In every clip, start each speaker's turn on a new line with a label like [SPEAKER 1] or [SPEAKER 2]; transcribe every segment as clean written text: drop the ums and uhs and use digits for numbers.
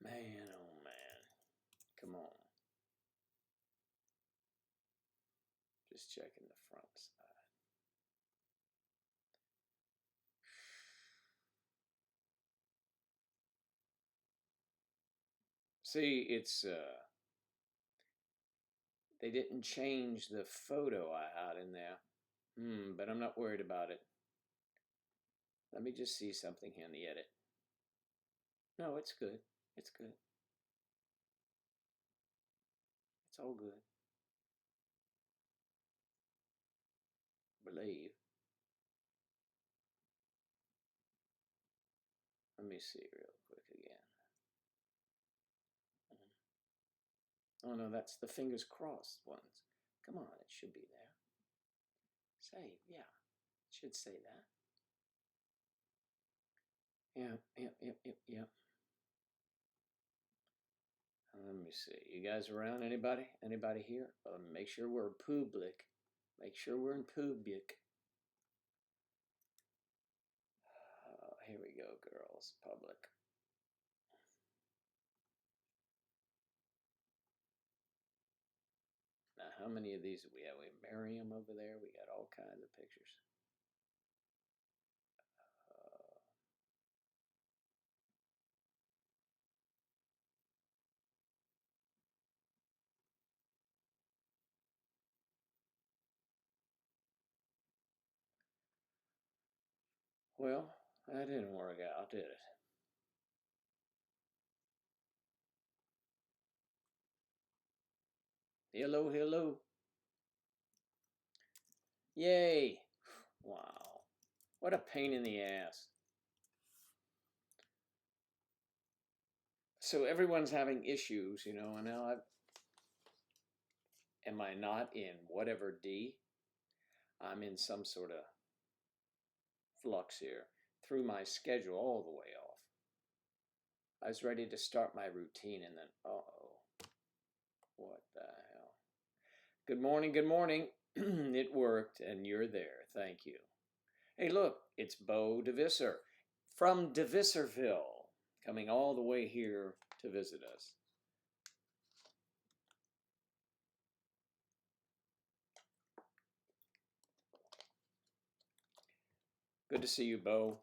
[SPEAKER 1] Man, oh man. Come on. Just checking the front side. See, it's they didn't change the photo I had in there. But I'm not worried about it. Let me just see something here in the edit. No, it's good. It's good. It's all good. Believe. Let me see real quick again. Oh no, that's the fingers crossed ones. Come on, it should be there. Save, yeah. It should say that. Yep. Let me see. You guys around? Anybody? Anybody here? Make sure we're public. Make sure we're in public. Here we go, girls. Public. Now, how many of these do we have? We have Miriam over there. We got all kinds of pictures. Well, that didn't work out, did it? Hello, hello. Yay. Wow. What a pain in the ass. So everyone's having issues, you know, and now am I not in whatever D? I'm in some sort of flux here. Threw my schedule all the way off. I was ready to start my routine and then, uh-oh. What the hell? Good morning, good morning. It worked and you're there. Thank you. Hey, look, it's Bo DeVisser from DeVisserville, coming all the way here to visit us. Good to see you, Bo.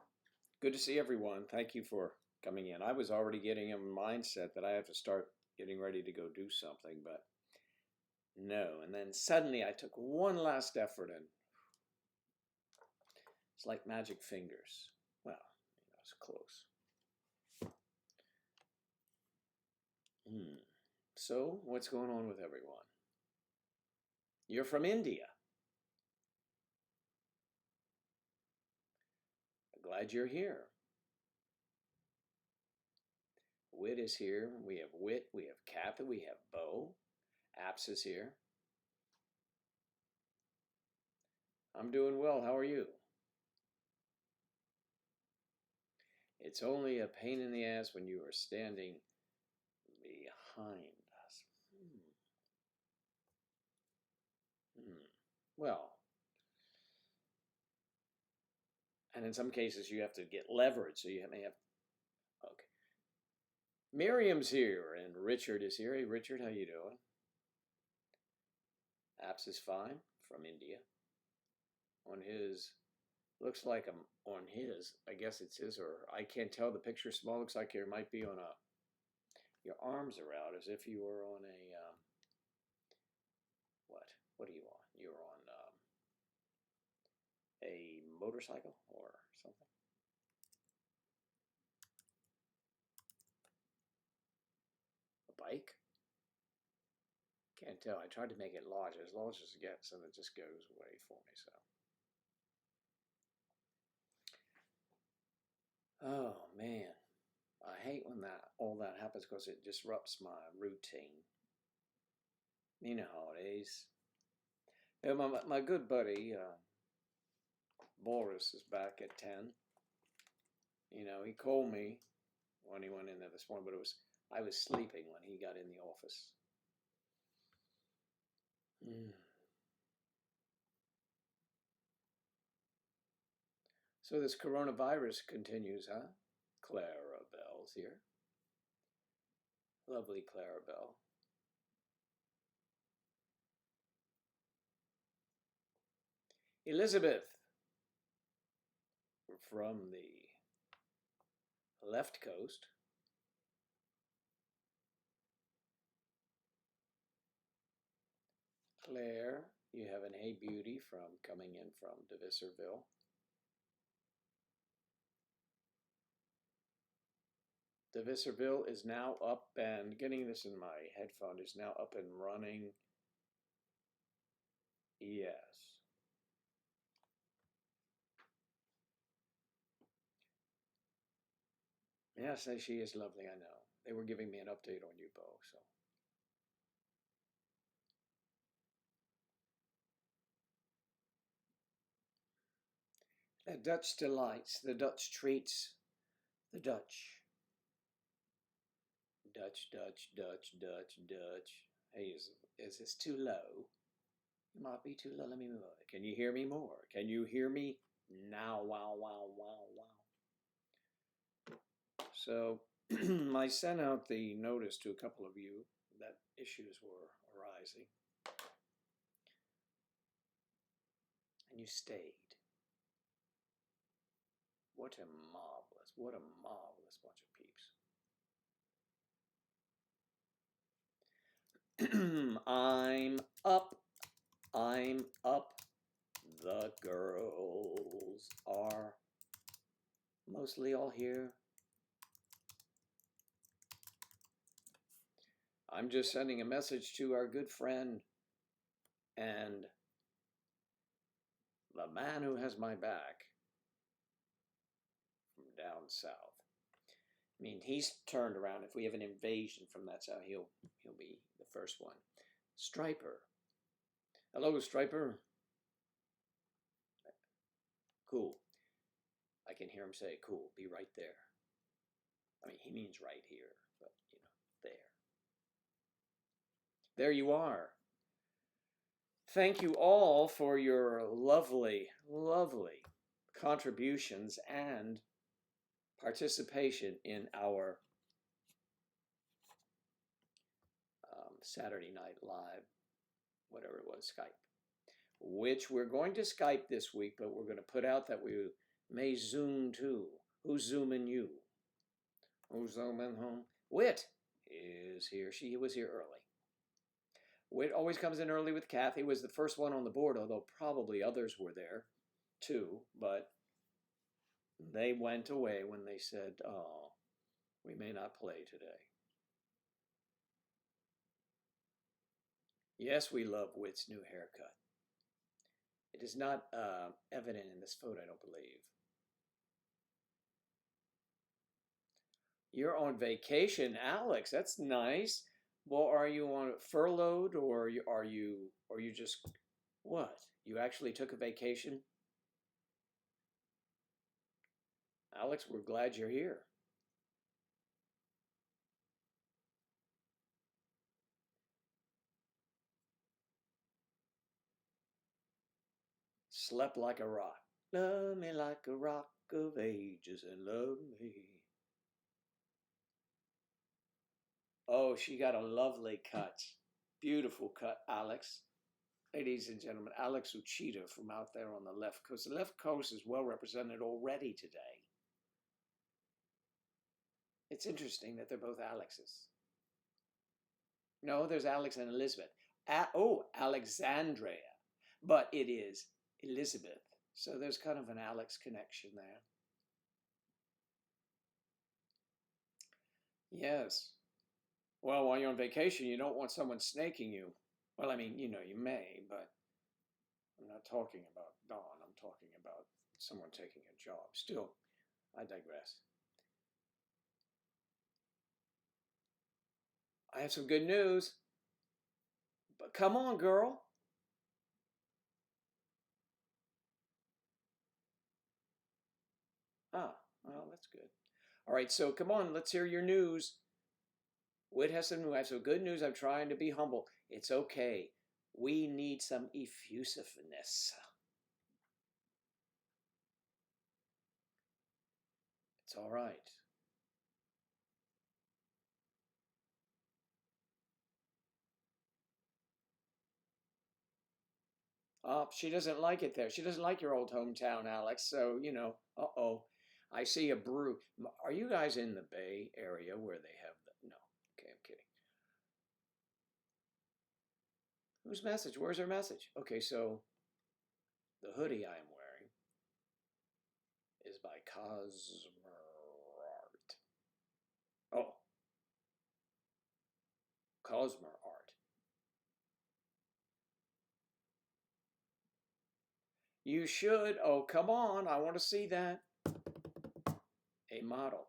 [SPEAKER 1] Good to see everyone. Thank you for coming in. I was already getting a mindset that I have to start getting ready to go do something, but no. And then suddenly I took one last effort and it's like magic fingers. Well, it's close. So, what's going on with everyone? You're from India. Glad you're here. Wit is here. We have Wit, we have Kathy, we have Bo. Apps is here. I'm doing well. How are you? It's only a pain in the ass when you are standing behind us. Well, and in some cases you have to get leverage, so you may have. Okay. Miriam's here and Richard is here. Hey, Richard, how you doing? Apps is fine from India. On his, looks like I'm on his. I guess it's his, or I can't tell. The picture small. Looks like you might be on a. Your arms are out as if you were on a. What? What are you on? You're on a motorcycle or something. A bike? Can't tell. I tried to make it large as it gets, and it just goes away for me. So, oh man, I hate when all that happens because it disrupts my routine. You know how it is. Yeah, my good buddy Boris is back at 10. You know, he called me when he went in there this morning, but I was sleeping when he got in the office. So this coronavirus continues, huh? Clara Bell's here. Lovely Clarabelle. Elizabeth from the left coast. Claire, you have an Hey Beauty from coming in from DeVisserville. DeVisserville is now up and getting this in my headphone is now up and running. Yes. Yes, she is lovely, I know. They were giving me an update on you, Bo, so. The Dutch delights, the Dutch treats, the Dutch. Dutch, Dutch, Dutch, Dutch, Dutch. Hey, is this too low? It might be too low. Let me move it. Can you hear me more? Can you hear me now? Wow, wow, wow, wow. So I sent out the notice to a couple of you that issues were arising. And you stayed. What a marvelous bunch of peeps. I'm up. The girls are mostly all here. I'm just sending a message to our good friend and the man who has my back from down south. I mean, he's turned around. If we have an invasion from that south, he'll be the first one. Striper. Hello, Striper. Cool. I can hear him say, cool, be right there. I mean, he means right here, but, you know, there. There you are. Thank you all for your lovely, lovely contributions and participation in our Saturday Night Live, whatever it was, Skype, which we're going to Skype this week, but we're going to put out that we may Zoom too. Who's Zooming you? Who's Zooming home? Wit is here. She was here early. Wit always comes in early with Kathy, was the first one on the board, although probably others were there too, but they went away when they said, oh, we may not play today. Yes, we love Wit's new haircut. It is not evident in this photo, I don't believe. You're on vacation, Alex. That's nice. Well, are you on furloughed or are you just what? You actually took a vacation? Alex, we're glad you're here. Slept like a rock. Love me like a rock of ages and love me. Oh, she got a lovely cut. Beautiful cut, Alex. Ladies and gentlemen, Alex Uchida from out there on the left coast. The left coast is well represented already today. It's interesting that they're both Alexes. No, there's Alex and Elizabeth. Alexandria. But it is Elizabeth. So there's kind of an Alex connection there. Yes. Well, while you're on vacation, you don't want someone snaking you. Well, I mean, you know, you may, but I'm not talking about Dawn. I'm talking about someone taking a job. Still, I digress. I have some good news. But come on, girl. Ah, well, that's good. All right, so come on, let's hear your news. Wit has some news. I have some good news. I'm trying to be humble. It's okay. We need some effusiveness. It's all right. Oh, she doesn't like it there. She doesn't like your old hometown, Alex. So, uh-oh. I see a brew. Are you guys in the Bay Area where they have the... No. Okay, I'm kidding. Whose message? Where's her message? Okay, so the hoodie I'm wearing is by Cosmer Art. Oh, Cosmer Art. You should. Oh, come on. I want to see that. A model.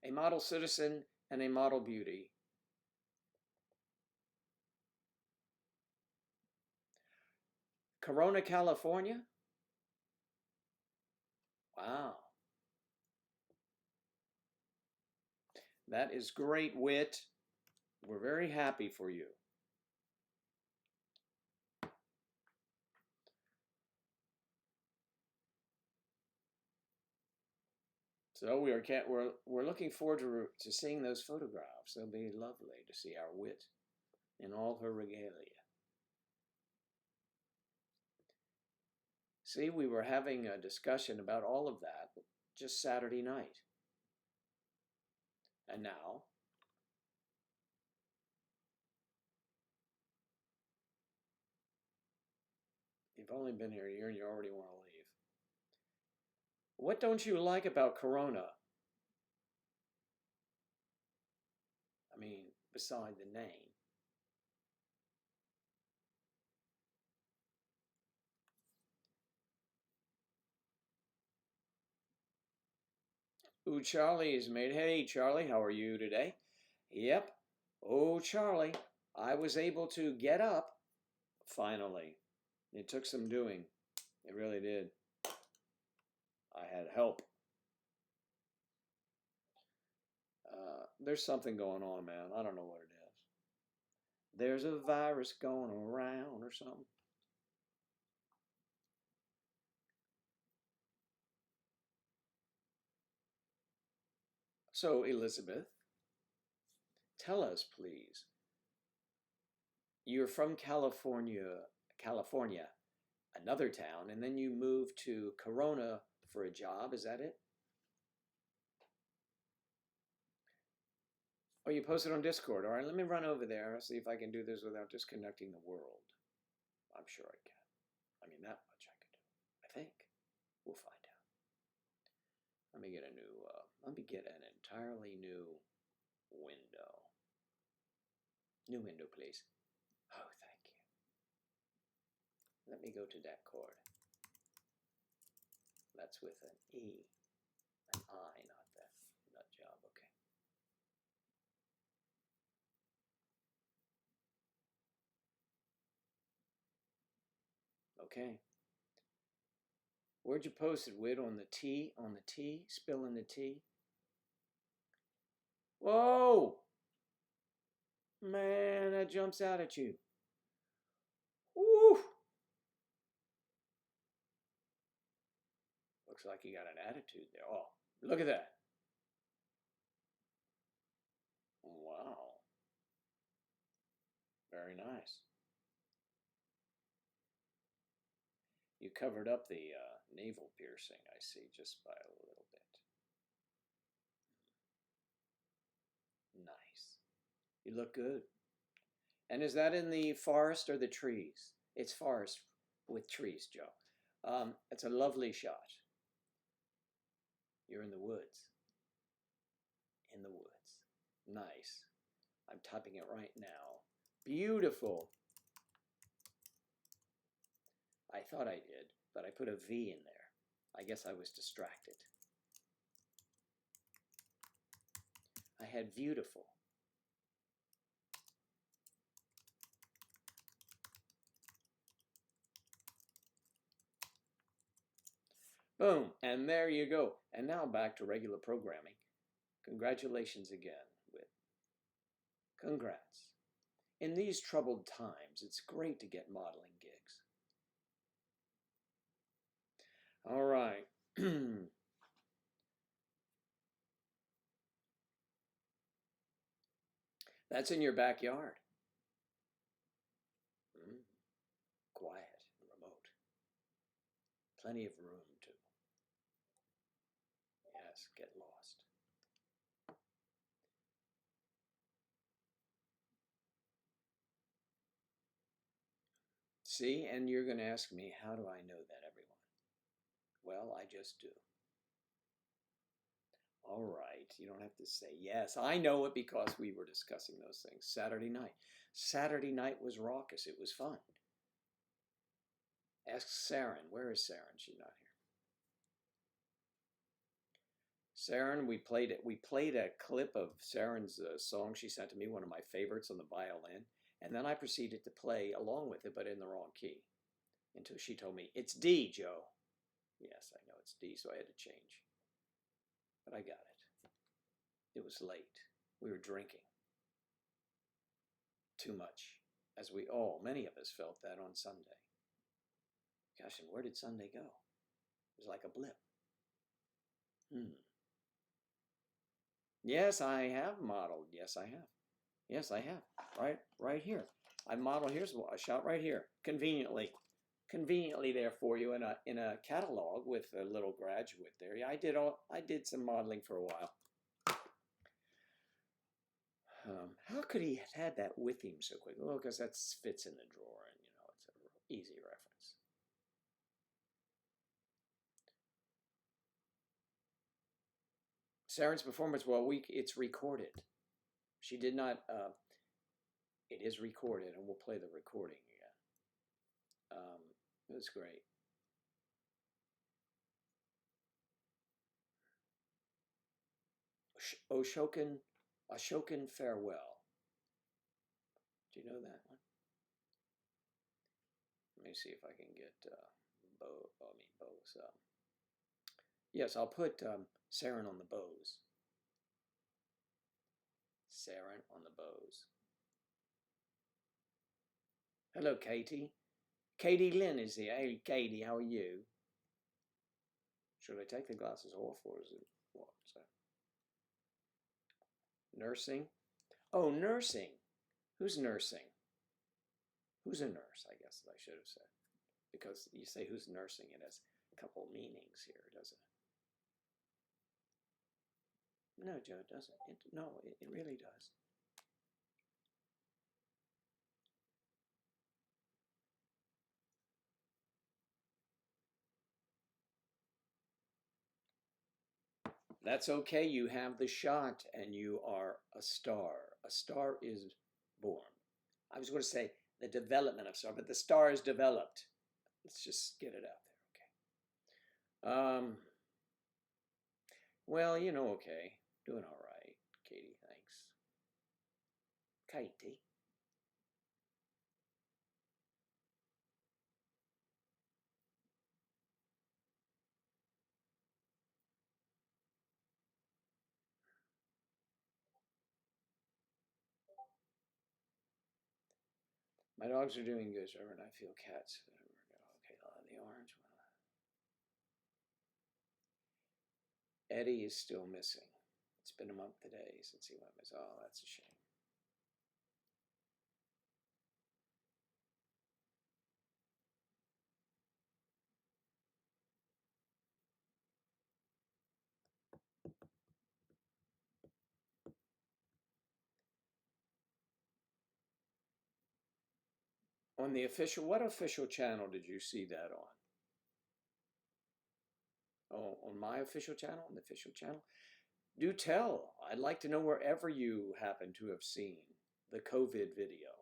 [SPEAKER 1] A model citizen and a model beauty. Corona, California? Wow. That is great, Wit. We're very happy for you. So we're looking forward to seeing those photographs. They'll be lovely to see our Wit in all her regalia. See, we were having a discussion about all of that just Saturday night. And now, you've only been here a year and you already want to leave. What don't you like about Corona? I mean, beside the name. Ooh, Charlie is made. Hey, Charlie, how are you today? Yep. Oh, Charlie, I was able to get up finally. It took some doing. It really did. I had help. There's something going on, man. I don't know what it is. There's a virus going around or something. So, Elizabeth, tell us, please. You're from California, another town, and then you moved to Corona for a job. Is that it? Oh, you posted on Discord. All right, let me run over there. See if I can do this without disconnecting the world. I'm sure I can. I mean, that much I can do. I think. We'll find out. Let me get an entirely new window. New window, please. Oh, thank you. Let me go to that chord. That's with an E, an I, not that nut job. Okay. Okay. Where'd you post it, Wit? On the T? On the T? Spilling the tea? Whoa! Man, that jumps out at you. Woo! Looks like you got an attitude there. Oh, look at that. Wow. Very nice. You covered up the navel piercing, I see, just by a little bit. Nice. You look good. And is that in the forest or the trees? It's forest with trees, Joe. It's a lovely shot. You're in the woods. In the woods. Nice. I'm typing it right now. Beautiful. I thought I did, but I put a V in there. I guess I was distracted. I had beautiful. Boom, and there you go. And now back to regular programming. Congratulations again, Wit. Congrats. In these troubled times, it's great to get modeling gigs. All right. That's in your backyard. Plenty of room to, yes, get lost. See, and you're going to ask me, how do I know that, everyone? Well, I just do. All right, you don't have to say yes. I know it because we were discussing those things Saturday night. Saturday night was raucous. It was fun. Ask Saren. Where is Saren? She's not here. Saren, we played it. We played a clip of Saren's song she sent to me, one of my favorites on the violin, and then I proceeded to play along with it, but in the wrong key, until she told me it's D, Joe. Yes, I know it's D, so I had to change, but I got it. It was late. We were drinking too much, as many of us felt that on Sunday. Gosh, and where did Sunday go? It was like a blip. Yes, I have modeled. Yes, I have. Yes, I have. Right here. I modeled. Here's a shot right here. Conveniently there for you in a catalog with a little graduate there. Yeah, I did some modeling for a while. How could he have had that with him so quickly? Well, because that fits in the drawer, and it's an easy reference. Saren's performance, well, it's recorded. She did not. It is recorded, and we'll play the recording again. It was great. Ashokan Farewell. Do you know that one? Let me see if I can get bows. Yes, I'll put Saren on the bows. Saren on the bows. Hello, Katie. Katie Lynn is here. Hey, Katie, how are you? Should I take the glasses off, or is it what? So, nursing? Oh, nursing. Who's nursing? Who's a nurse, I guess I should have said. Because you say who's nursing, it has a couple meanings here, doesn't it? No, Joe, it doesn't. It really does. That's okay. You have the shot, and you are a star. A star is born. I was going to say the development of star, but the star is developed. Let's just get it out there, okay? Well, okay. Doing all right, Katie. Thanks. Katie. My dogs are doing good, sir, and I feel cats. Okay, the orange one. Eddie is still missing. It's been a month today since he went missing. Oh, that's a shame. On the official, what official channel did you see that on? Oh, on my official channel? On the official channel? Do tell. I'd like to know wherever you happen to have seen the COVID video.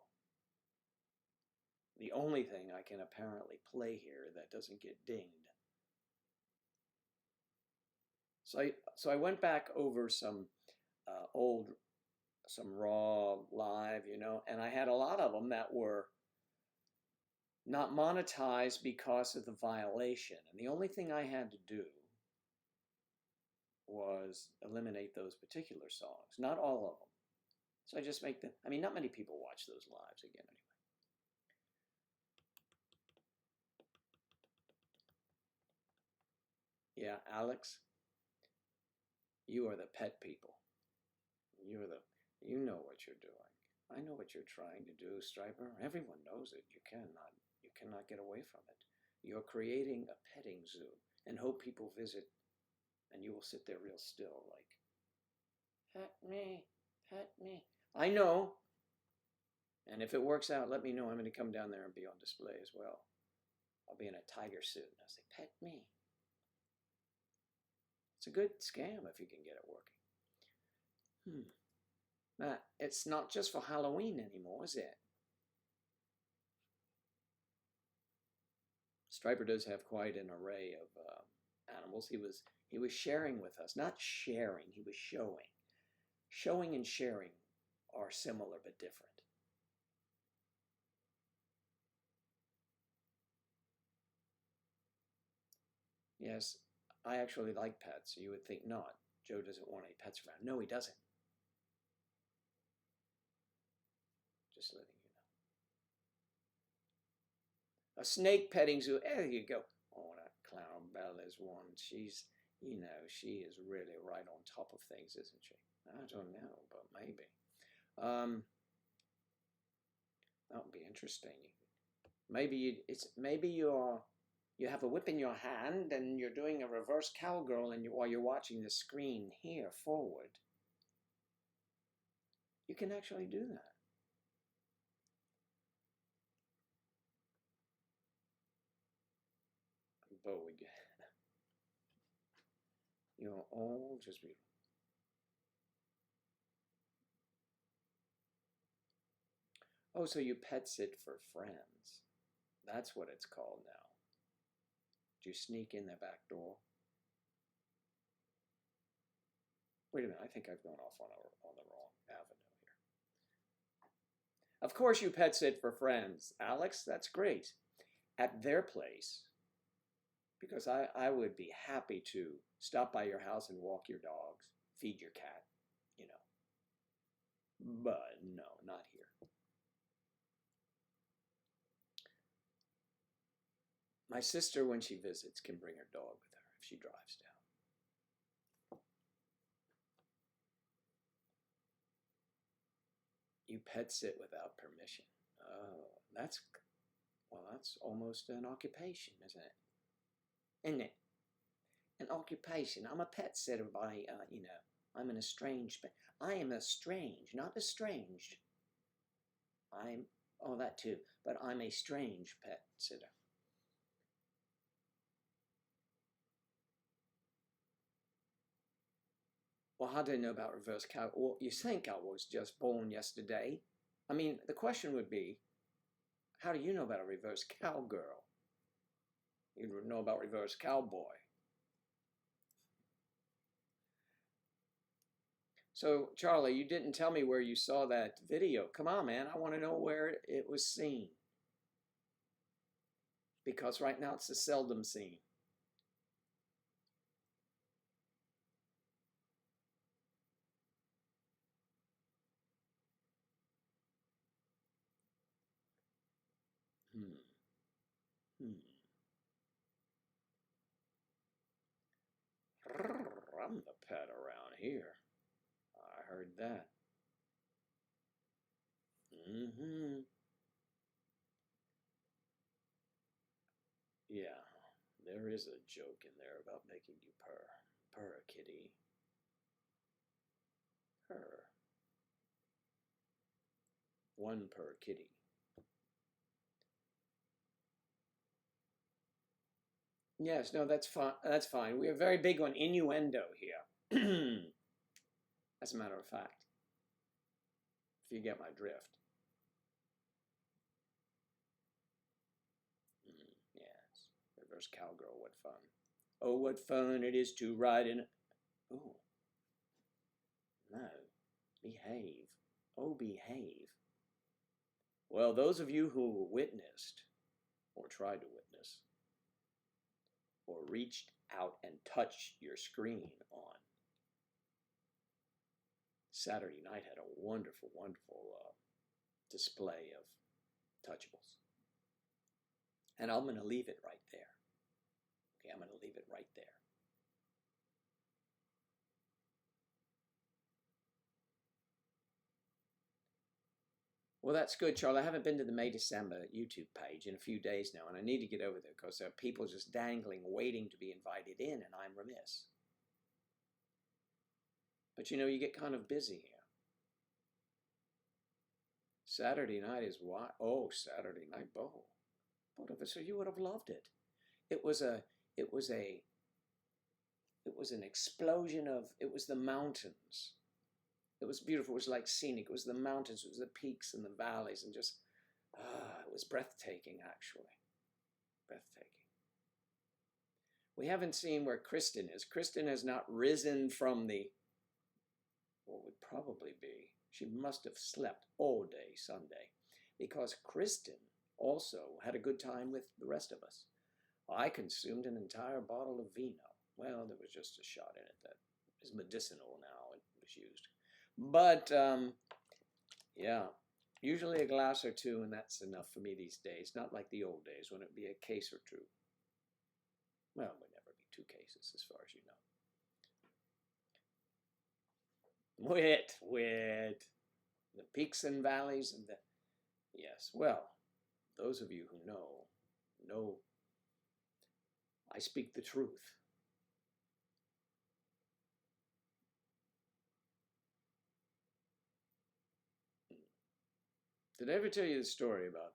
[SPEAKER 1] The only thing I can apparently play here that doesn't get dinged. So I went back over some some raw live, and I had a lot of them that were not monetized because of the violation. And the only thing I had to do was eliminate those particular songs, not all of them. So I just make them. I mean, not many people watch those lives again anyway. Yeah, Alex, you are the pet people. You know what you're doing. I know what you're trying to do, Striper. Everyone knows it. You cannot get away from it. You're creating a petting zoo and hope people visit, and you will sit there real still like, pet me, pet me. I know. And if it works out, let me know. I'm going to come down there and be on display as well. I'll be in a tiger suit and I'll say, pet me. It's a good scam if you can get it working. Now, it's not just for Halloween anymore, is it? Striper does have quite an array of animals. He was sharing with us. Not sharing, he was showing. Showing and sharing are similar but different. Yes, I actually like pets. You would think not. Joe doesn't want any pets around. No, he doesn't. Just letting you know. A snake petting zoo. There you go. Oh, that Clown Belle is one. She's, you know, she is really right on top of things, isn't she? I don't know, but maybe. That would be interesting. Maybe you have a whip in your hand and you're doing a reverse cowgirl, and while you're watching the screen here forward, you can actually do that. But you're all just beautiful. Oh, so you pet sit for friends. That's what it's called now. Do you sneak in the back door? Wait a minute, I think I've gone off on the wrong avenue here. Of course you pet sit for friends, Alex. That's great. At their place, because I would be happy to stop by your house and walk your dogs, feed your cat, you know. But no, not here. My sister, when she visits, can bring her dog with her if she drives down. You pet sit without permission. Oh, that's almost an occupation, isn't it? Isn't it? An occupation. I'm a pet sitter by, you know, I'm an estranged, I am estranged, not estranged. Oh, that too, but I'm a strange pet sitter. Well, how do I know about reverse cow? Well, you think I was just born yesterday. I mean, the question would be, how do you know about a reverse cowgirl? You would know about reverse cowboy. So, Charlie, you didn't tell me where you saw that video. Come on, man. I want to know where it was seen. Because right now it's a seldom seen. I'm the pet around here. I heard that. Yeah, there is a joke in there about making you purr. Purr, kitty. Purr. One per kitty. Yes, no, that's fine. That's fine. We are very big on innuendo here. As a matter of fact, if you get my drift. Yes, reverse cowgirl, what fun. Oh, what fun it is to ride in. Oh, no, behave. Oh, behave. Well, those of you who witnessed, or tried to witness, or reached out and touched your screen on Saturday night, had a wonderful, wonderful display of touchables. And I'm going to leave it right there. Okay, I'm going to leave it right there. Well, that's good, Charlie. I haven't been to the May December YouTube page in a few days now, and I need to get over there because there are people just dangling, waiting to be invited in, and I'm remiss. But you get kind of busy here. Saturday night is what? Oh, Saturday Night Bowl. So you would have loved it. It was an explosion of, it was the mountains. It was beautiful. It was like scenic. It was the mountains. It was the peaks and the valleys, and just, it was breathtaking, actually. Breathtaking. We haven't seen where Kristen is. Kristen has not risen from what would probably be, she must have slept all day Sunday, because Kristen also had a good time with the rest of us. I consumed an entire bottle of vino. Well, there was just a shot in it that is medicinal now. It was used. But, yeah, usually a glass or two, and that's enough for me these days. Not like the old days when it would be a case or two. Well, it would never be 2 cases, as far as you know. Wit. The peaks and valleys and the... Yes, well, those of you who know I speak the truth. Did I ever tell you the story about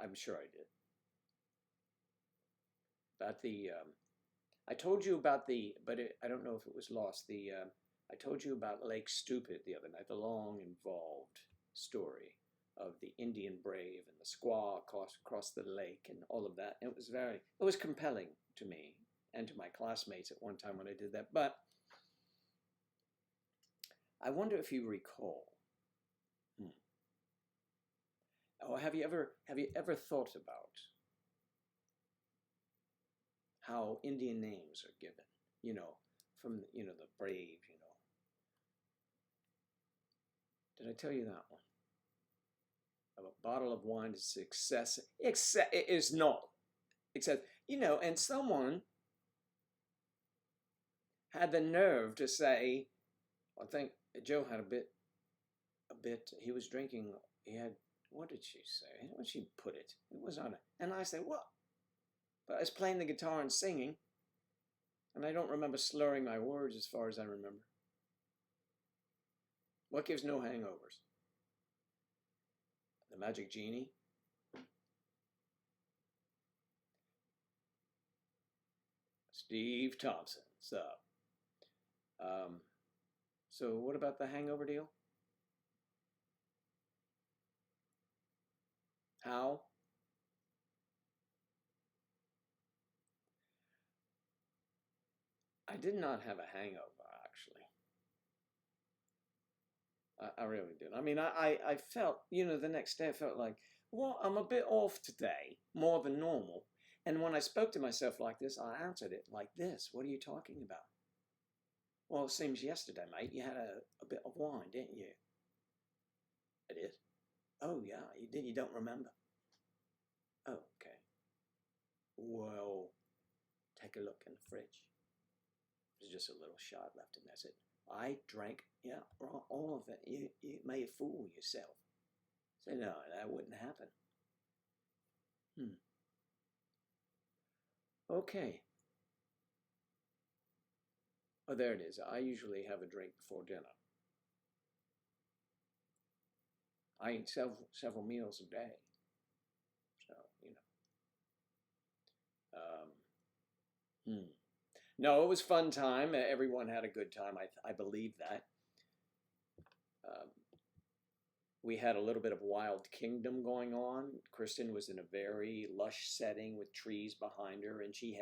[SPEAKER 1] I'm sure I did. About I told you about but I don't know if it was lost. I told you about Lake Stupid the other night, the long, involved story of the Indian brave and the squaw across the lake and all of that. It was compelling to me and to my classmates at one time when I did that. But I wonder if you recall. Oh, have you ever thought about how Indian names are given? From the brave. Did I tell you that one? Of a bottle of wine is success. It is not. Except, and someone had the nerve to say, I think Joe had a bit, he was drinking, he had, what did she say? How did she put it? It was on it. And I said, what? But I was playing the guitar and singing, and I don't remember slurring my words as far as I remember. What gives no hangovers? The Magic Genie? Steve Thompson. So what about the hangover deal? How? I did not have a hangover, actually. I really did. I mean, I felt, the next day I felt like, well, I'm a bit off today, more than normal. And when I spoke to myself like this, I answered it like this. What are you talking about? Well, it seems yesterday, mate, you had a bit of wine, didn't you? I did. Oh, yeah, you did. You don't remember. Oh, okay. Well, take a look in the fridge. There's just a little shot left, and that's it. I drank, all of it. You may fool yourself. Say, no, that wouldn't happen. Okay. Oh, there it is. I usually have a drink before dinner. I eat several meals a day. So, No, it was fun time. Everyone had a good time. I believe that. We had a little bit of Wild Kingdom going on. Kristen was in a very lush setting with trees behind her, and she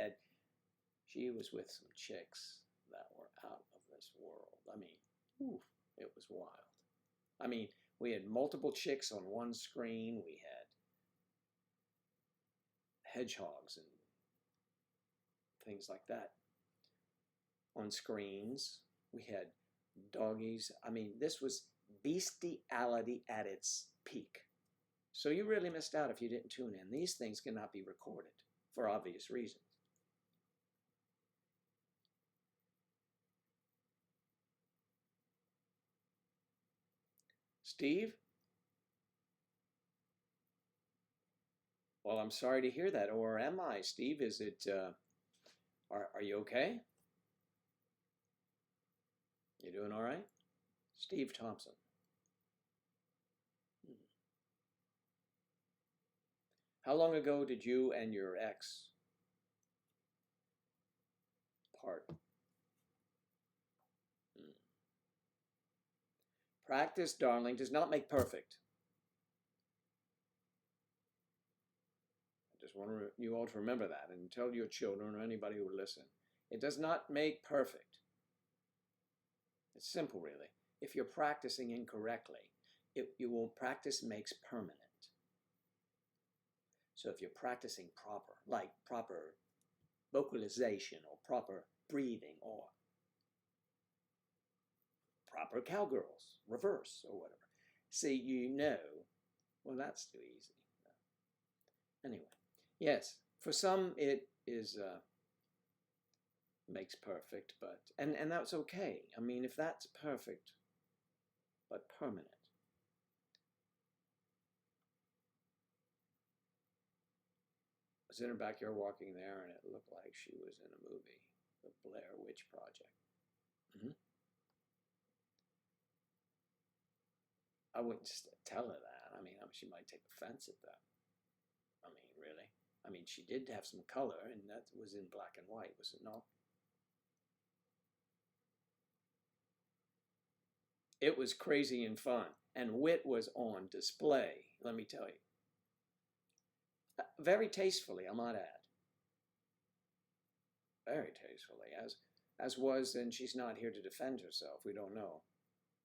[SPEAKER 1] was with some chicks that were out of this world. I mean, it was wild. I mean, we had multiple chicks on one screen. We had hedgehogs and things like that on screens. We had doggies. I mean, this was bestiality at its peak. So you really missed out if you didn't tune in. These things cannot be recorded for obvious reasons. Steve? Well, I'm sorry to hear that, or am I, Steve? Is it, are you okay? You doing all right? Steve Thompson. How long ago did you and your ex part? Practice, darling, does not make perfect. I just want you all to remember that and tell your children or anybody who will listen. It does not make perfect. It's simple, really. If you're practicing incorrectly, practice makes permanent. So if you're practicing proper, like proper vocalization or proper breathing or proper cowgirls, reverse or whatever. See, you know, well, that's too easy. Anyway, yes, for some it is makes perfect, but and that's okay. I mean, if that's perfect but permanent. I was in her backyard walking there, and it looked like she was in a movie, The Blair Witch Project. I wouldn't just tell her that. I mean, she might take offense at that. I mean, really. I mean, she did have some color, and that was in black and white, was it not? It was crazy and fun, and wit was on display, let me tell you. Very tastefully, I might add. Very tastefully, as was, and she's not here to defend herself. We don't know.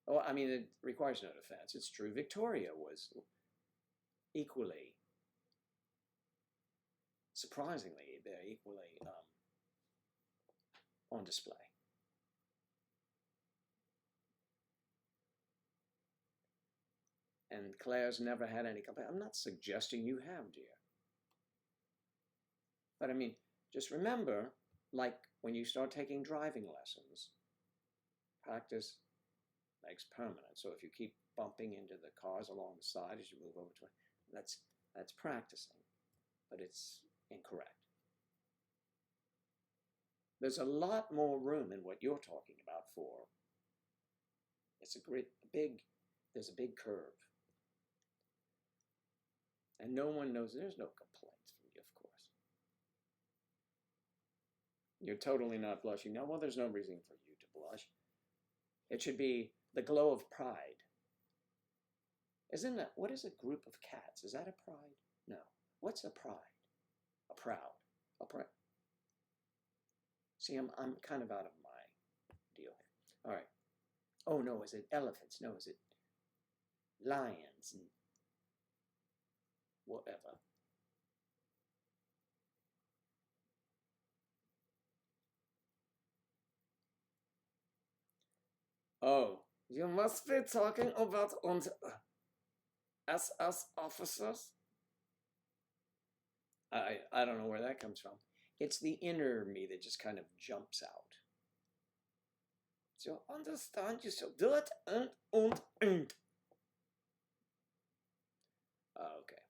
[SPEAKER 1] Well, I mean, it requires no defense. It's true. Victoria was equally, surprisingly, they're equally on display. And Claire's never had any complaint. I'm not suggesting you have, dear. But I mean, just remember, like when you start taking driving lessons, practice makes permanent. So if you keep bumping into the cars along the side as you move over to it, that's practicing, but it's incorrect. There's a lot more room in what you're talking about for. It's there's a big curve. And no one knows, there's no complaints from you, of course. You're totally not blushing. No, well, there's no reason for you to blush. It should be the glow of pride. Isn't that, what is a group of cats? Is that a pride? No. What's a pride? A proud. A pride. See, I'm kind of out of my deal here. All right. Oh, no, is it elephants? No, is it lions and whatever? Oh, you must be talking about SS officers? I don't know where that comes from. It's the inner me that just kind of jumps out. So understand, you shall do it and. Okay.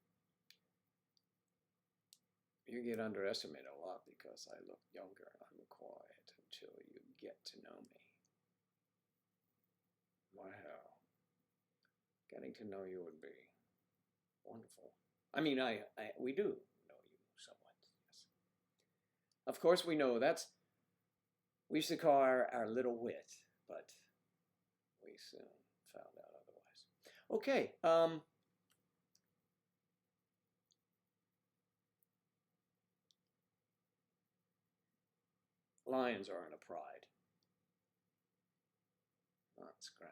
[SPEAKER 1] You get underestimated a lot because I look younger. I'm quiet until you get to know me. Wow. Getting to know you would be wonderful. I mean, we do know you somewhat, yes. Of course we know we used to call our little wit, but we soon found out otherwise. Okay, lions are in a pride. That's great.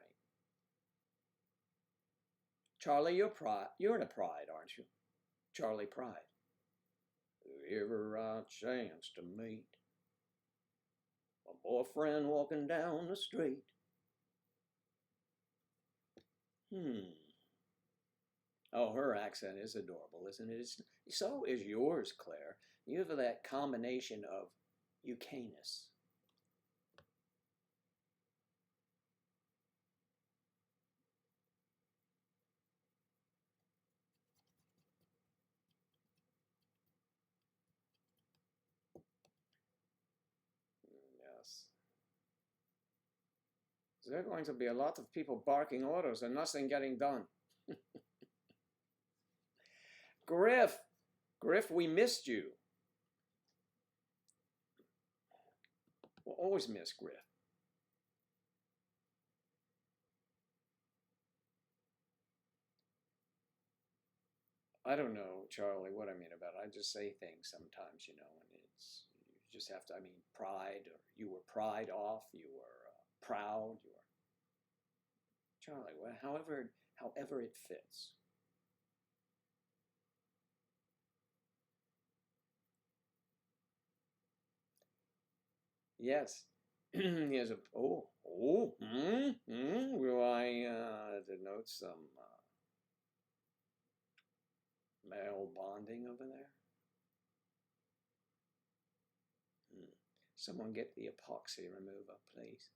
[SPEAKER 1] Charlie, you're in a pride, aren't you? Charlie Pride. If ever I chance to meet a boyfriend walking down the street. Oh, her accent is adorable, isn't it? So is yours, Claire. You have that combination of Eucanus. There are going to be a lot of people barking orders and nothing getting done. Griff, we missed you. We'll always miss Griff. I don't know, Charlie, what I mean about it. I just say things sometimes, you know, and it's, you just have to, I mean, pride, or you were pride off, you were proud, you were, Charlie, well, however it fits. Yes. Yes. Will I denote some male bonding over there? Someone get the epoxy remover, please.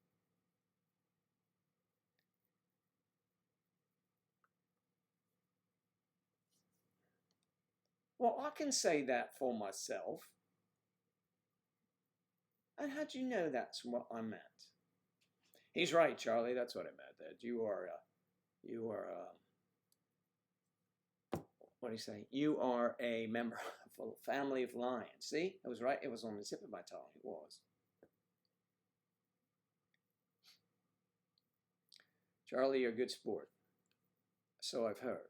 [SPEAKER 1] Well, I can say that for myself. And how'd you know that's what I meant? He's right, Charlie. That's what I meant. That you are, what do you say? You are a member of a family of lions. See, it was right. It was on the tip of my tongue. It was. Charlie, you're a good sport. So I've heard.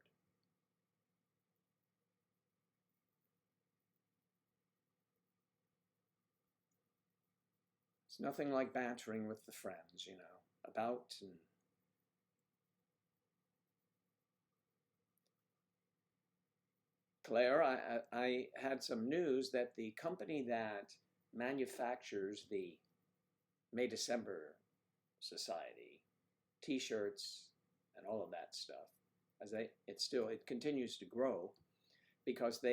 [SPEAKER 1] It's nothing like bantering with the friends, you know, about and Claire, I had some news that the company that manufactures the May December Society T-shirts and all of that stuff, it continues to grow because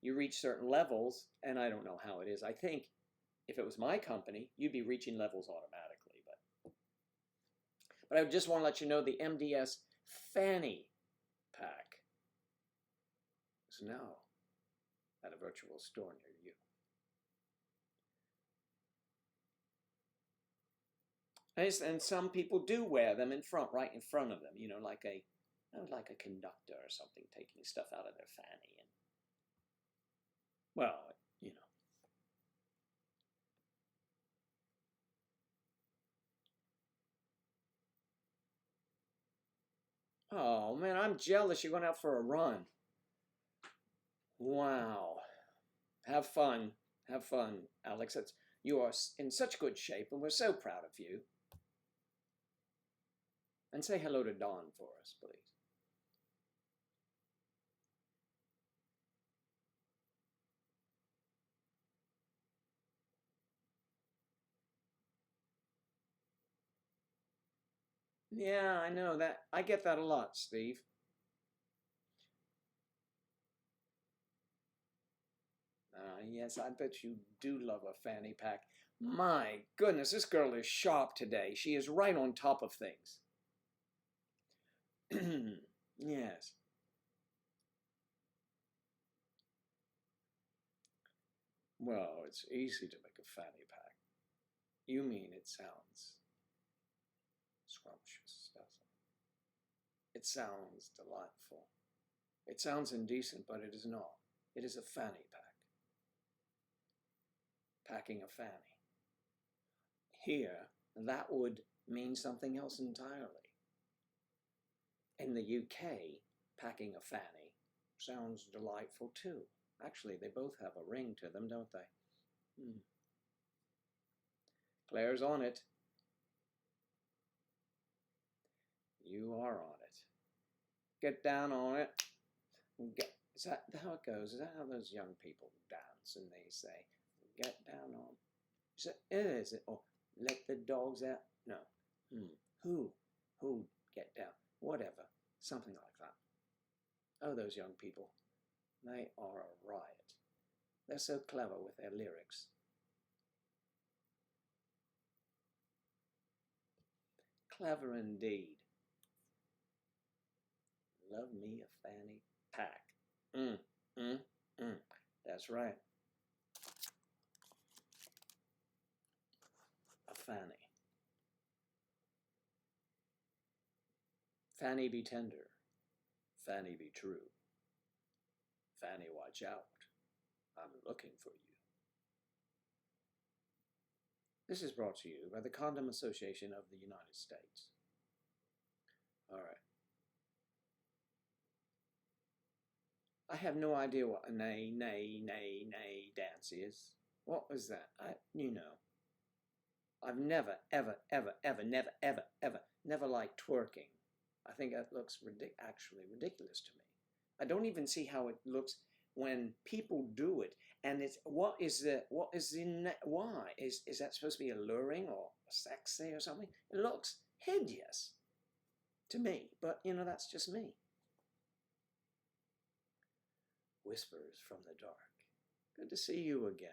[SPEAKER 1] you reach certain levels, and I don't know how it is. I think if it was my company, you'd be reaching levels automatically, but I just want to let you know the MDS fanny pack is now at a virtual store near you. And some people do wear them in front, right in front of them, you know, like a conductor or something taking stuff out of their fanny. And, well, you know. Oh, man, I'm jealous you're going out for a run. Wow. Have fun. Have fun, Alex. You are in such good shape, and we're so proud of you. And say hello to Dawn for us, please. Yeah, I know that. I get that a lot, Steve. Yes, I bet you do love a fanny pack. My goodness, this girl is sharp today. She is right on top of things. Yes. Well, it's easy to make a fanny pack. You mean it sounds scrumptious, doesn't it? It sounds delightful. It sounds indecent, but it is not. It is a fanny pack. Packing a fanny. Here, that would mean something else entirely. In the UK, packing a fanny sounds delightful too. Actually, they both have a ring to them, don't they? Claire's on it. You are on it. Get down on it. Is that how it goes? Is that how those young people dance and they say, get down on? Is it? Oh, let the dogs out? No. Who get down? Whatever. Something like that. Oh, those young people. They are a riot. They're so clever with their lyrics. Clever indeed. Love me a fanny pack. That's right. A fanny. Fanny, be tender. Fanny, be true. Fanny, watch out. I'm looking for you. This is brought to you by the Condom Association of the United States. All right. I have no idea what a nay, nay, nay, nay dance is. What was that? I've never, ever, ever, ever, never, ever, ever, never liked twerking. I think that looks actually ridiculous to me. I don't even see how it looks when people do it. And it's why is that supposed to be alluring or sexy or something? It looks hideous to me, but that's just me. Whispers from the Dark. Good to see you again.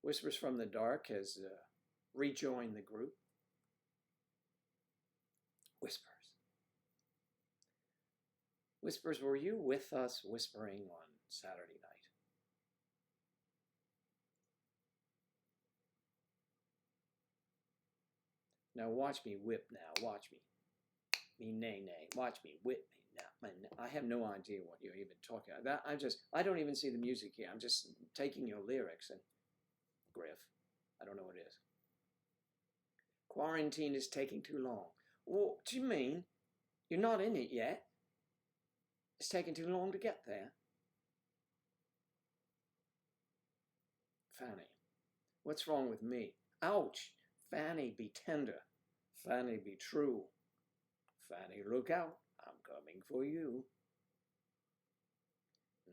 [SPEAKER 1] Whispers from the Dark has rejoined the group. Whispers. Whispers, were you with us whispering on Saturday night? Now watch me whip now. Watch me. Me nay nay. Watch me whip me now. I have no idea what you're even talking about. I don't even see the music here. I'm just taking your lyrics and Griff. I don't know what it is. Quarantine is taking too long. What do you mean? You're not in it yet. It's taking too long to get there. Fanny, what's wrong with me? Ouch! Fanny, be tender. Fanny, be true. Fanny, look out. I'm coming for you.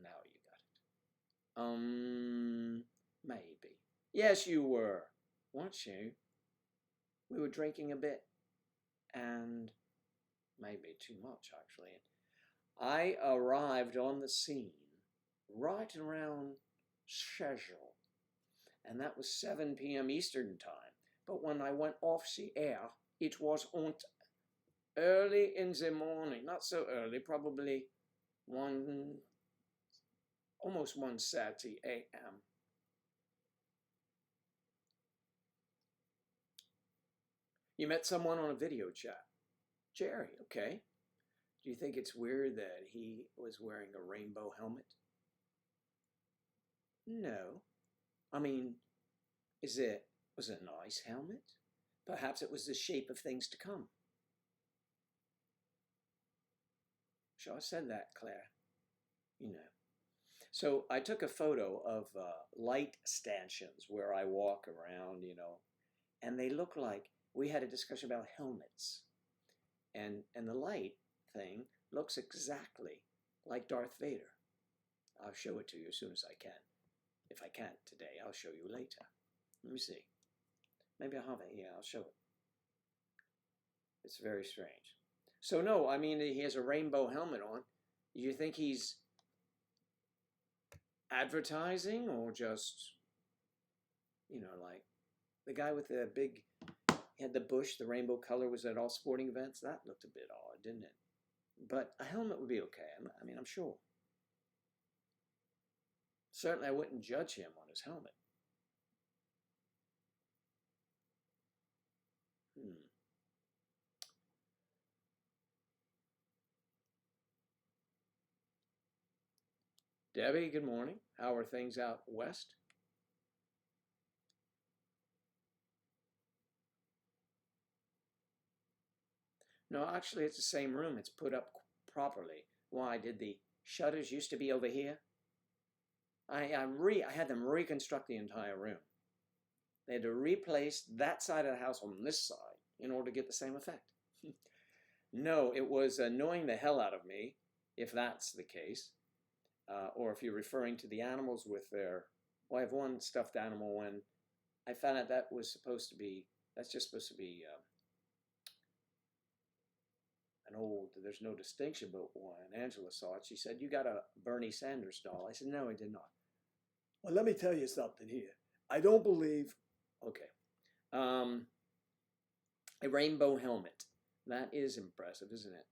[SPEAKER 1] Now you got it. Maybe. Yes, you were. Weren't you? We were drinking a bit. And maybe too much, actually. I arrived on the scene right around schedule. And that was 7 p.m. Eastern time. But when I went off the air, it was on early in the morning. Not so early, probably almost 1:30 a.m. You met someone on a video chat. Jerry, okay. Do you think it's weird that he was wearing a rainbow helmet? No. I mean, was it a nice helmet? Perhaps it was the shape of things to come. Sure, I said that, Claire. So I took a photo of light stanchions where I walk around, and they look like we had a discussion about helmets. And the light thing looks exactly like Darth Vader. I'll show it to you as soon as I can. If I can't today, I'll show you later. Let me see. Maybe I'll have it. Yeah, I'll show it. It's very strange. So no, I mean, he has a rainbow helmet on. Do you think he's advertising or just, like the guy with the big, he had the bush, the rainbow color, was at all sporting events? That looked a bit odd, didn't it? But a helmet would be okay. I mean, I'm sure. Certainly I wouldn't judge him on his helmet. Debbie, good morning. How are things out west? No, actually, it's the same room. It's put up properly. Why, did the shutters used to be over here? I had them reconstruct the entire room. They had to replace that side of the house on this side in order to get the same effect. No, it was annoying the hell out of me, if that's the case. Or if you're referring to the animals with their... Well, I have one stuffed animal when I found out that's just supposed to be an old, there's no distinction, but when Angela saw it, she said, "You got a Bernie Sanders doll." I said, "No, I did not." "Well, let me tell you something here. I don't believe..." Okay. A rainbow helmet. That is impressive, isn't it?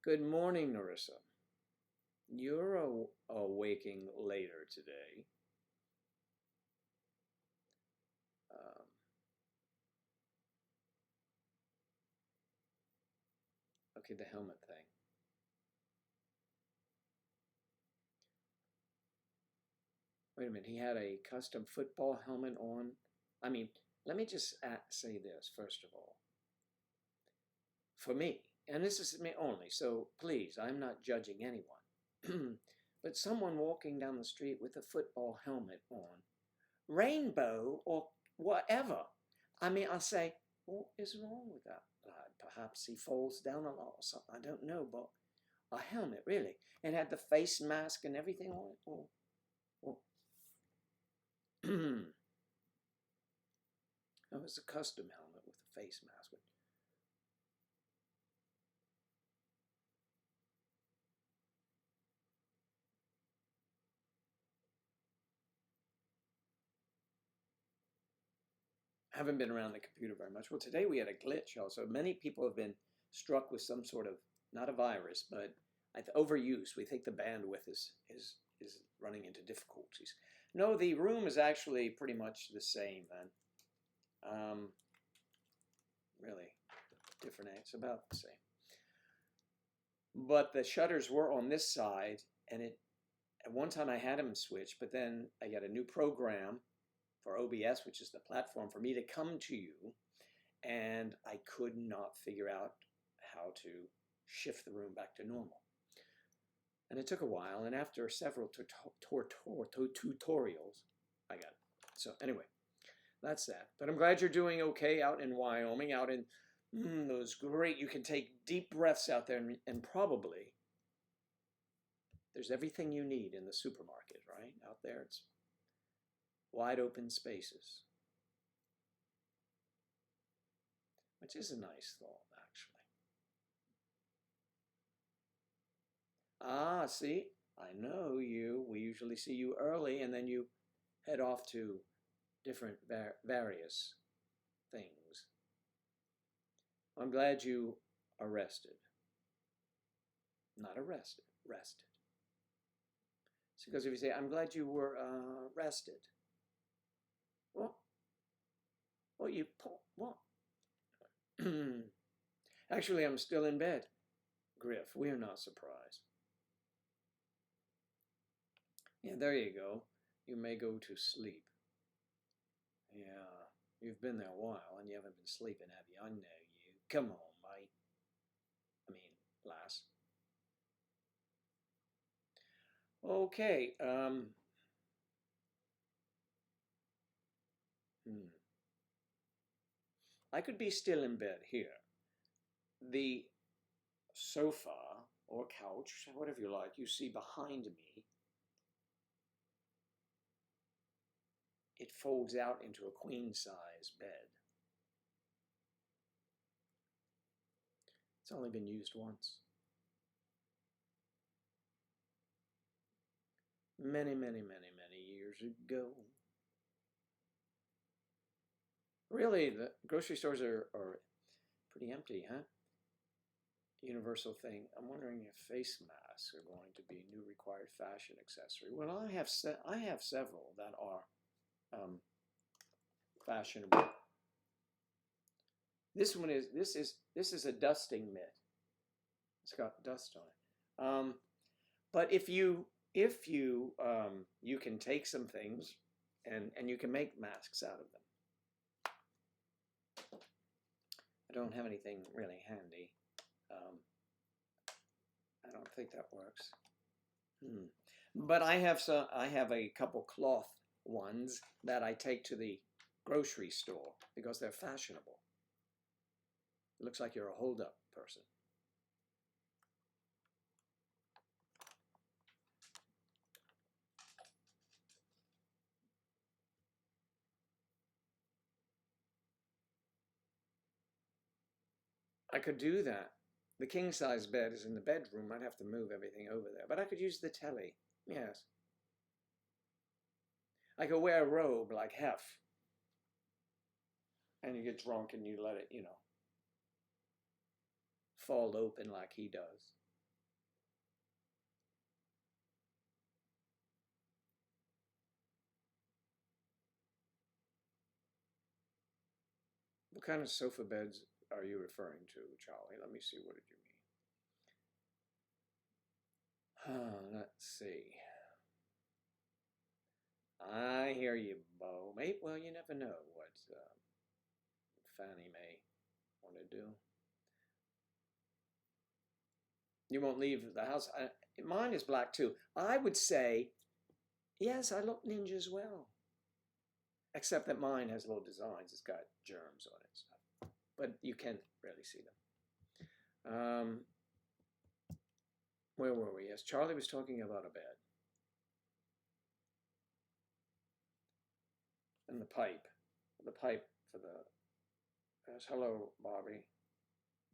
[SPEAKER 1] Good morning, Narissa. You're awaking later today. Okay, the helmet thing. Wait a minute, he had a custom football helmet on. I mean, let me just say this, first of all. For me, and this is me only, so please, I'm not judging anyone. But someone walking down the street with a football helmet on, rainbow or whatever, I mean, I'll say, what is wrong with that lad? Perhaps he falls down a lot or something, I don't know, but a helmet, really. It had the face mask and everything on it. It was a custom helmet with a face mask. I haven't been around the computer very much. Well, today we had a glitch also. Many people have been struck with some sort of, not a virus, but overuse. We think the bandwidth is running into difficulties. No, the room is actually pretty much the same, man. Really different. It's about the same. But the shutters were on this side, and at one time I had them switched, but then I got a new program for OBS, which is the platform for me to come to you, and I could not figure out how to shift the room back to normal. And it took a while, and after several tutorials, I got it. So anyway, that's that. But I'm glad you're doing okay out in Wyoming, out in those great, you can take deep breaths out there, and probably there's everything you need in the supermarket, right? Out there, it's wide open spaces, which is a nice thought, actually. Ah, see, I know you. We usually see you early, and then you head off to different various things. I'm glad you are rested. Not arrested, rested. It's because if you say, I'm glad you were rested. What? What you, what? Actually, I'm still in bed. Griff, we are not surprised. Yeah, there you go. You may go to sleep. Yeah, you've been there a while and you haven't been sleeping, have you? I know you. Come on, mate. I mean, lass. Okay, I could be still in bed here. The sofa or couch, whatever you like, you see behind me, it folds out into a queen-size bed. It's only been used once. Many, many, many, many years ago. Really, the grocery stores are pretty empty, huh? Universal thing. I'm wondering if face masks are going to be new required fashion accessory. Well, I have several that are fashionable. This is a dusting mitt. It's got dust on it. But if you you can take some things and you can make masks out of them. I don't have anything really handy. I don't think that works. But I have a couple cloth ones that I take to the grocery store because they're fashionable. It looks like you're a hold-up person. I could do that. The king-size bed is in the bedroom. I'd have to move everything over there. But I could use the telly. Yes. I could wear a robe like Hef. And you get drunk and you let it, fall open like he does. What kind of sofa beds are you referring to, Charlie? Let me see. What did you mean? Let's see. I hear you, Bo. Maybe, well, you never know what Fanny may want to do. You won't leave the house. Mine is black too. I would say, yes, I look ninja as well. Except that mine has little designs. It's got germs on it and stuff. But you can barely see them. Where were we? Yes, Charlie was talking about a bed. And the pipe. The pipe for the... Yes, hello, Barbie.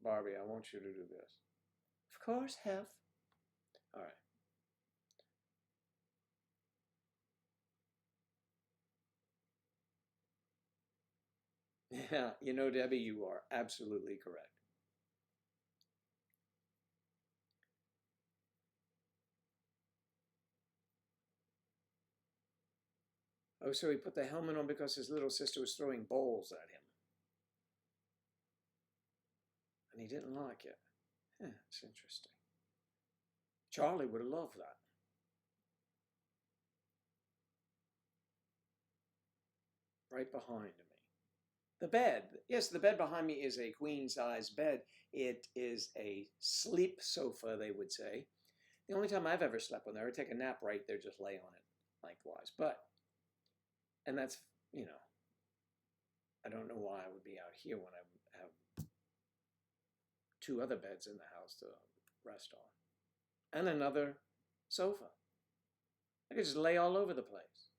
[SPEAKER 1] Barbie, I want you to do this. Of course, Hef. All right. Yeah, you know, Debbie, you are absolutely correct. Oh, so he put the helmet on because his little sister was throwing bowls at him. And he didn't like it. It's interesting. Charlie would have loved that. Right behind me. The bed. Yes, the bed behind me is a queen-size bed. It is a sleep sofa, they would say. The only time I've ever slept on there, I take a nap right there, just lay on it lengthwise. But, and that's, you know, I don't know why I would be out here when I have 2 other beds in the house to rest on. And another sofa. I could just lay all over the place.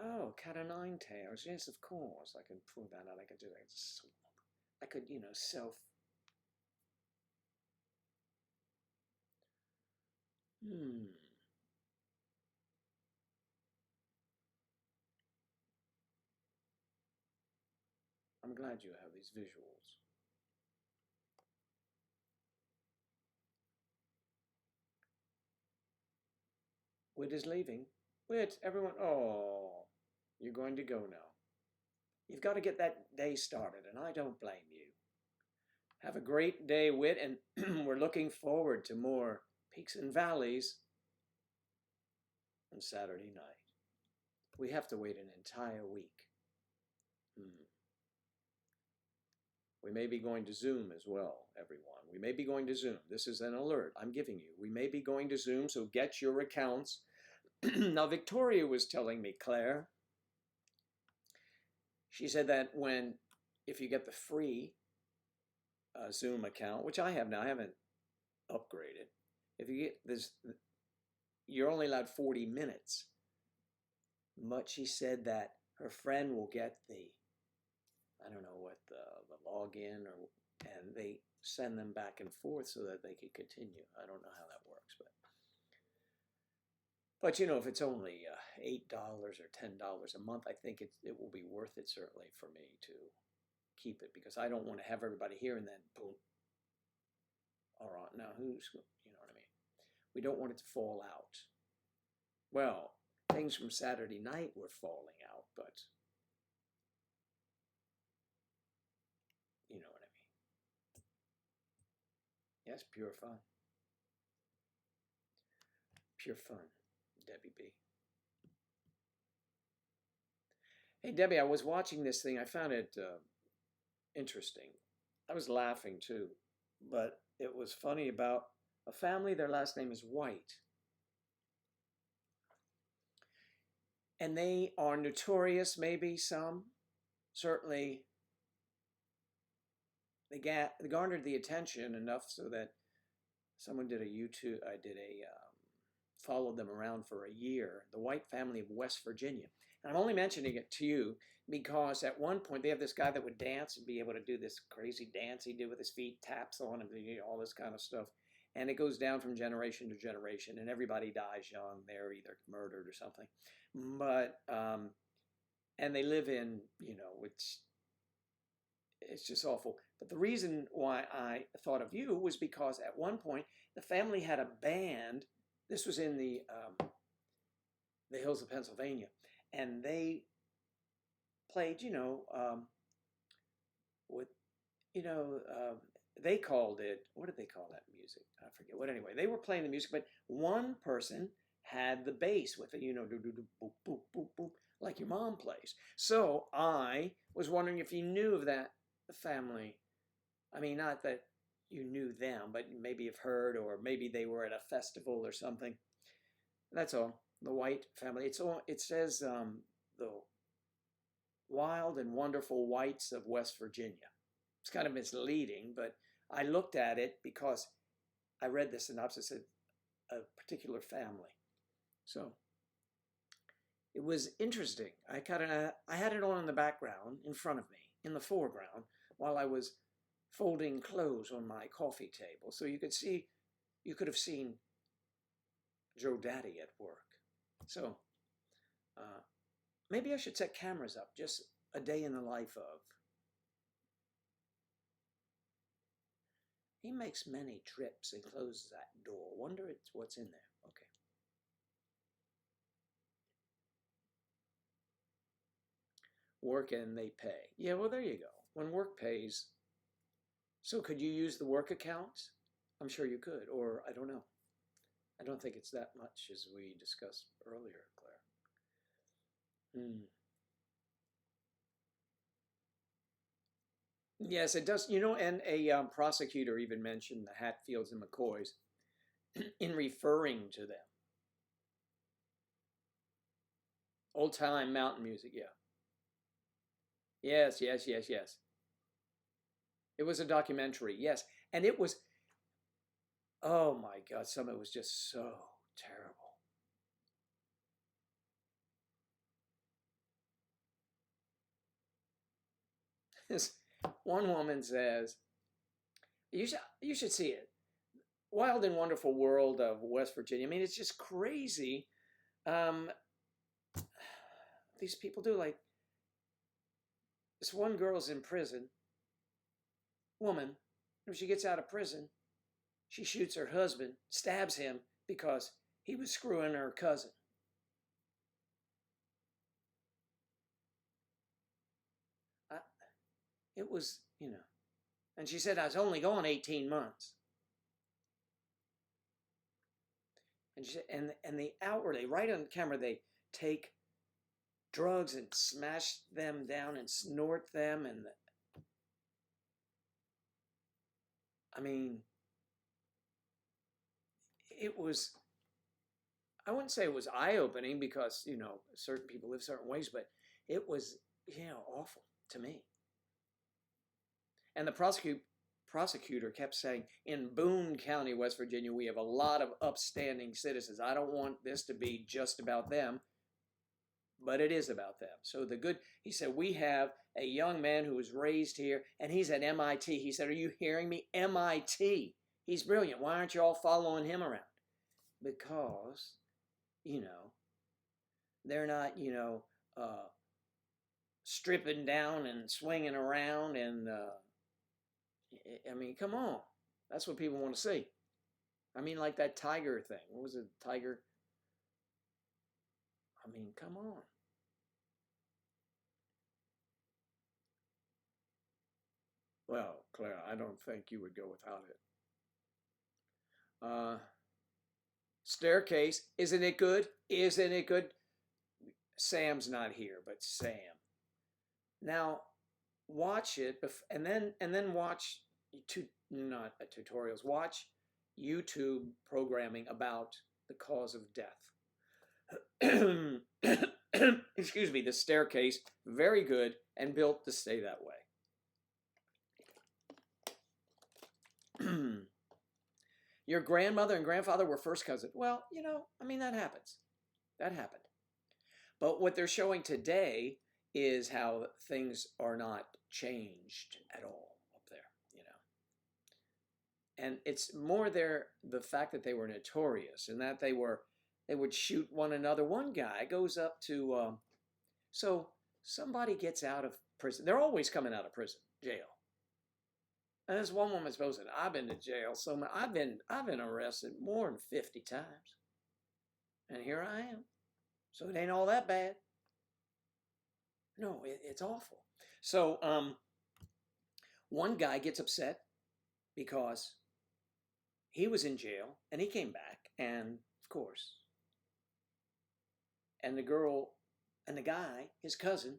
[SPEAKER 1] Oh, cat o' nine tails. Yes, of course. I could pull that out. I could do that. I could, you know, self. I'm glad you have these visuals. Whit is leaving. Whit, everyone. Oh, you're going to go now. You've got to get that day started, and I don't blame you. Have a great day, Whit, and we're looking forward to more peaks and valleys on Saturday night. We have to wait an entire week. We may be going to Zoom as well, everyone. We may be going to Zoom. This is an alert I'm giving you. We may be going to Zoom, so get your accounts. Now, Victoria was telling me, Claire, she said that if you get the free Zoom account, which I have now, I haven't upgraded. If you get this, you're only allowed 40 minutes. But she said that her friend will get I don't know what, the login, and they send them back and forth so that they can continue. I don't know how that works, but you know, if it's only $8 or $10 a month, I think it will be worth it, certainly, for me to keep it, because I don't want to have everybody here and then boom. All right, now who's, you know what I mean? We don't want it to fall out. Well, things from Saturday night were falling out, but you know what I mean. Yes, pure fun. Pure fun, Debbie B. Hey, Debbie, I was watching this thing. I found it interesting. I was laughing too, but it was funny about a family. Their last name is White. And they are notorious, maybe some. Certainly, they garnered the attention enough so that someone did a YouTube, followed them around for a year, the White family of West Virginia. And I'm only mentioning it to you because at one point they have this guy that would dance and be able to do this crazy dance he did with his feet, taps on him, all this kind of stuff. And it goes down from generation to generation, and everybody dies young. They're either murdered or something. But, and they live in, you know, it's just awful. But the reason why I thought of you was because at one point the family had a band. This was in the hills of Pennsylvania, and they played, with, you know, they called it, what did they call that music? I forget. What anyway, they were playing the music, but one person had the bass with it, do do do boop boop boop boop, like your mom plays. So I was wondering if you knew of that family. I mean, not that you knew them, but maybe you've heard, or maybe they were at a festival or something. That's all. The White family. It says the Wild and Wonderful Whites of West Virginia. It's kind of misleading, but I looked at it because I read the synopsis of a particular family. So it was interesting. I had it on in the background in front of me, in the foreground, while I was folding clothes on my coffee table. So you could have seen Joe Daddy at work. So maybe I should set cameras up, just a day in the life of. He makes many trips and closes that door. Wonder what's in there. Okay. Work and they pay. Yeah, well, there you go. When work pays. So could you use the work account? I'm sure you could, or I don't know. I don't think it's that much as we discussed earlier, Claire. Yes, it does. And a prosecutor even mentioned the Hatfields and McCoys in referring to them. Old time mountain music, yeah. Yes. It was a documentary, yes. And it was, oh my God, some of it was just so terrible. This one woman says, you should see it. Wild and Wonderful World of West Virginia. I mean, it's just crazy. These people do, like, this one girl's in prison, woman. When she gets out of prison, she shoots her husband, stabs him because he was screwing her cousin. It was, and she said, I was only gone 18 months. And she said, and they outwardly, right on camera, they take drugs and smash them down and snort them. And I mean, it was, I wouldn't say it was eye-opening because, certain people live certain ways, but it was, awful to me. And the prosecutor kept saying, in Boone County, West Virginia, we have a lot of upstanding citizens. I don't want this to be just about them, but it is about them. So he said, we have a young man who was raised here, and he's at MIT. He said, are you hearing me? MIT. He's brilliant. Why aren't you all following him around? Because, they're not, stripping down and swinging around and, I mean, come on. That's what people want to see. I mean, like that tiger thing. What was it? Tiger? I mean, come on. Well, Claire, I don't think you would go without it. Staircase. Isn't it good? Isn't it good? Sam's not here, but Sam. Now, watch it, and then watch not tutorials. Watch YouTube programming about the cause of death. Excuse me. The Staircase, very good and built to stay that way. Your grandmother and grandfather were first cousins. Well, I mean, that happens. That happened. But what they're showing today is how things are not changed at all up there, And it's more the fact that they were notorious and that they would shoot one another. One guy goes up to, so somebody gets out of prison. They're always coming out of prison, jail. And this one woman's posting, I've been to jail so much. I've been arrested more than 50 times. And here I am. So it ain't all that bad. No, it's awful. So one guy gets upset because he was in jail and he came back, and of course, and the girl and the guy, his cousin,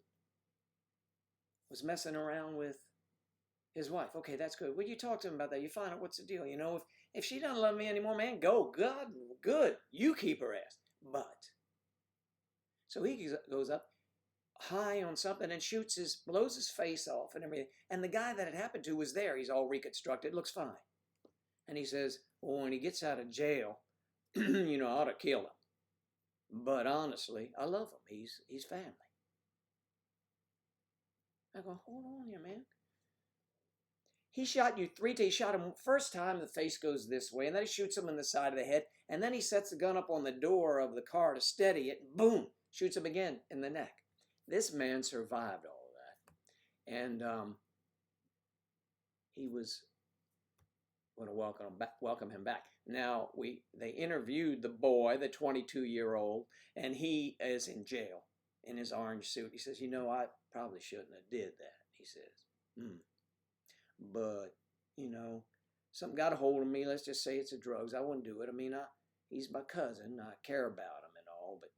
[SPEAKER 1] was messing around with his wife. Okay, that's good. Well, you talk to him about that. You find out what's the deal. You know, if she doesn't love me anymore, man, go. God, good. You keep her ass. But so he goes up high on something and blows his face off and everything. And the guy that it happened to was there. He's all reconstructed, looks fine. And he says, well, when he gets out of jail, you know, I ought to kill him. But honestly, I love him. He's family. I go, hold on here, man. He shot you 3 times. He shot him first time, the face goes this way, and then he shoots him in the side of the head, and then he sets the gun up on the door of the car to steady it, and boom, shoots him again in the neck. This man survived all of that. And he was going to welcome him back. Now, they interviewed the boy, the 22-year-old, and he is in jail in his orange suit. He says, you know, I probably shouldn't have did that, he says. But, you know, something got a hold of me. Let's just say it's the drugs. I wouldn't do it. I mean, he's my cousin. I care about him and all. But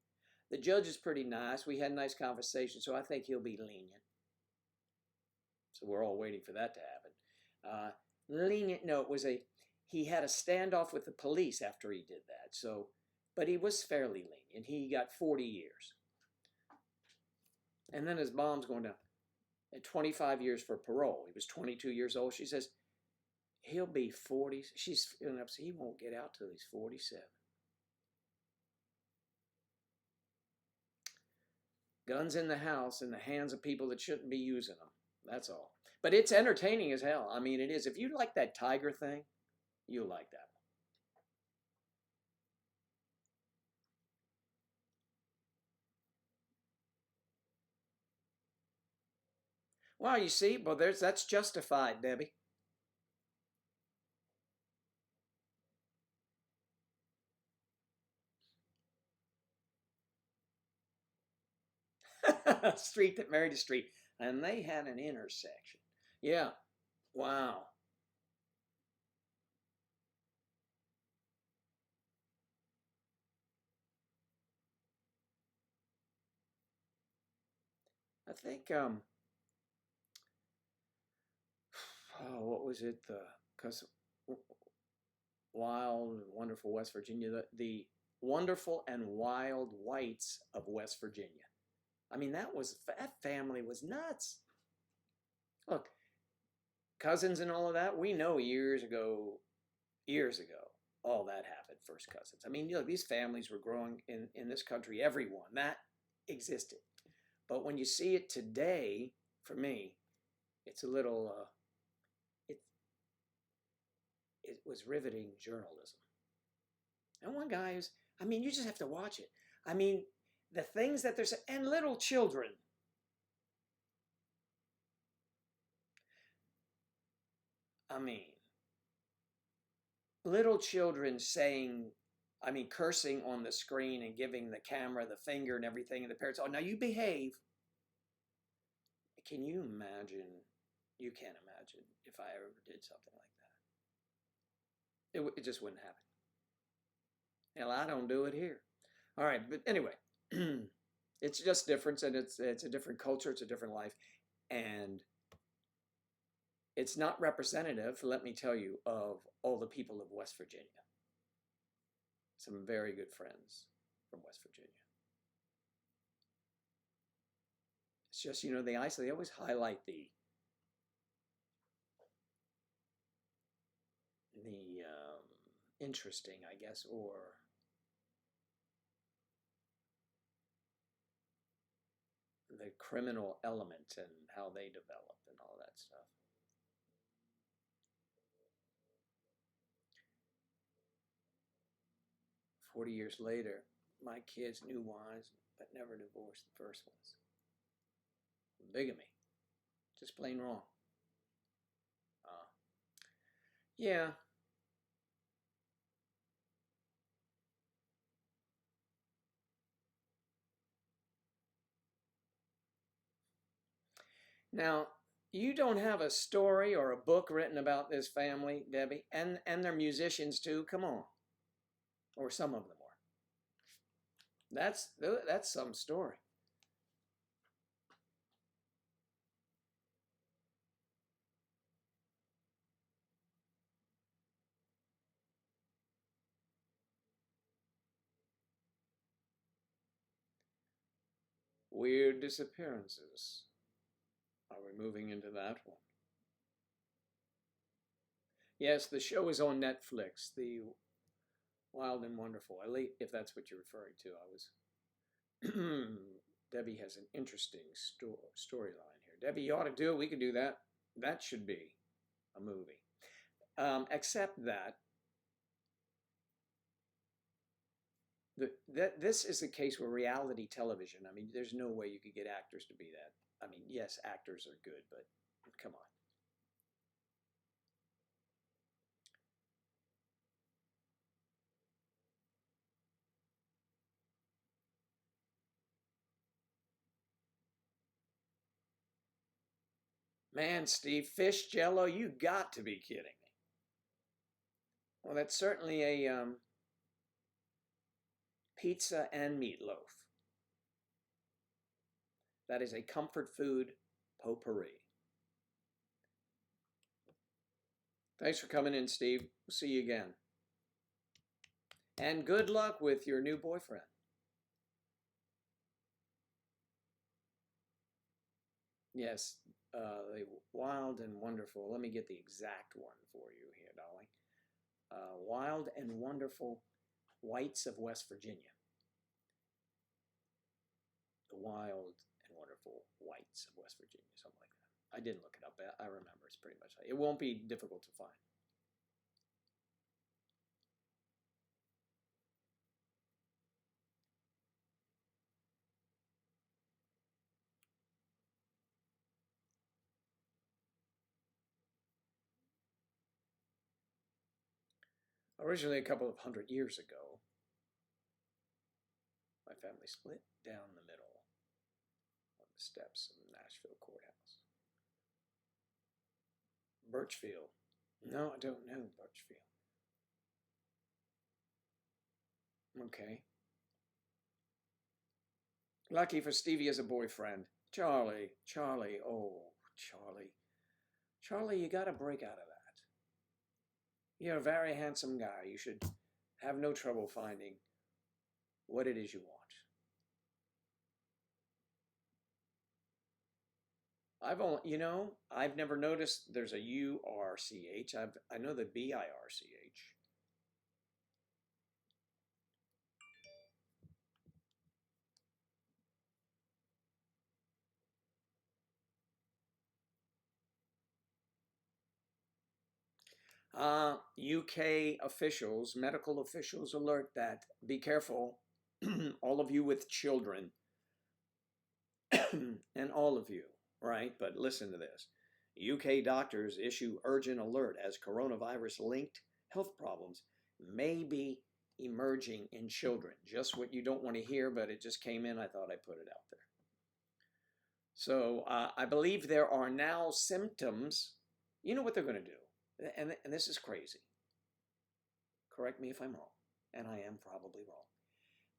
[SPEAKER 1] the judge is pretty nice. We had a nice conversation, so I think he'll be lenient. So we're all waiting for that to happen. Lenient, no, he had a standoff with the police after he did that. So, but he was fairly lenient. He got 40 years. And then his mom's going down. At 25 years for parole. He was 22 years old. She says, he'll be 40. She's feeling upset. He won't get out till he's 47. Guns in the house in the hands of people that shouldn't be using them. That's all. But it's entertaining as hell. I mean, it is. If you like that tiger thing, you'll like that one. Well, you see, well, that's justified, Debbie. Street that married a street. And they had an intersection. Yeah. Wow. I think, what was it? Because Wild, Wonderful West Virginia, the Wonderful and Wild Whites of West Virginia. I mean, that family was nuts. Look, cousins and all of that, we know years ago, all that happened, first cousins. I mean, you know, these families were growing in this country, everyone, that existed. But when you see it today, for me, it's a little, it was riveting journalism. And one guy is, I mean, you just have to watch it. I mean, the things that they're saying, and little children. I mean, little children saying, I mean, cursing on the screen and giving the camera the finger and everything, and the parents, oh, now you behave. Can you imagine? You can't imagine if I ever did something like that. It just wouldn't happen. Hell, I don't do it here. All right, but anyway, it's just different, and it's a different culture, it's a different life, and it's not representative, let me tell you, of all the people of West Virginia. Some very good friends from West Virginia. It's just, you know, they always highlight the interesting, I guess, or the criminal element and how they develop and all that stuff. "40 years later, my kids knew wives but never divorced the first ones. Bigamy. Just plain wrong." Yeah. Now, you don't have a story or a book written about this family, Debbie, and they're musicians too. Come on, or some of them are. That's some story. Weird disappearances. Are we moving into that one? Yes, the show is on Netflix. The Wild and Wonderful. If that's what you're referring to, I was. Debbie has an interesting storyline here. Debbie, you ought to do it. We could do that. That should be a movie. Except that this is a case where reality television, I mean, there's no way you could get actors to be that. I mean, yes, actors are good, but come on. Man, Steve, fish jello, you got to be kidding me. Well, that's certainly a pizza and meatloaf. That is a comfort food potpourri. Thanks for coming in, Steve. We'll see you again. And good luck with your new boyfriend. Yes, the Wild and Wonderful. Let me get the exact one for you here, darling. Wild and Wonderful Whites of West Virginia. The Wild and Wonderful Whites of West Virginia, something like that. I didn't look it up. I remember it's pretty much. It won't be difficult to find. Originally, a couple of 100 years ago, my family split down the middle on the steps of the Nashville courthouse. Birchfield. No, I don't know Birchfield. Okay. Lucky for Stevie as a boyfriend. Charlie, oh, Charlie, you got to break out of that. You're a very handsome guy. You should have no trouble finding what it is you want. I've never noticed there's a URCH. I know the BIRCH. UK officials, medical officials alert that be careful, all of you with children, and all of you, right? But listen to this. UK doctors issue urgent alert as coronavirus-linked health problems may be emerging in children. Just what you don't want to hear, but it just came in. I thought I'd put it out there. So I believe there are now symptoms. You know what they're going to do, and this is crazy. Correct me if I'm wrong, and I am probably wrong.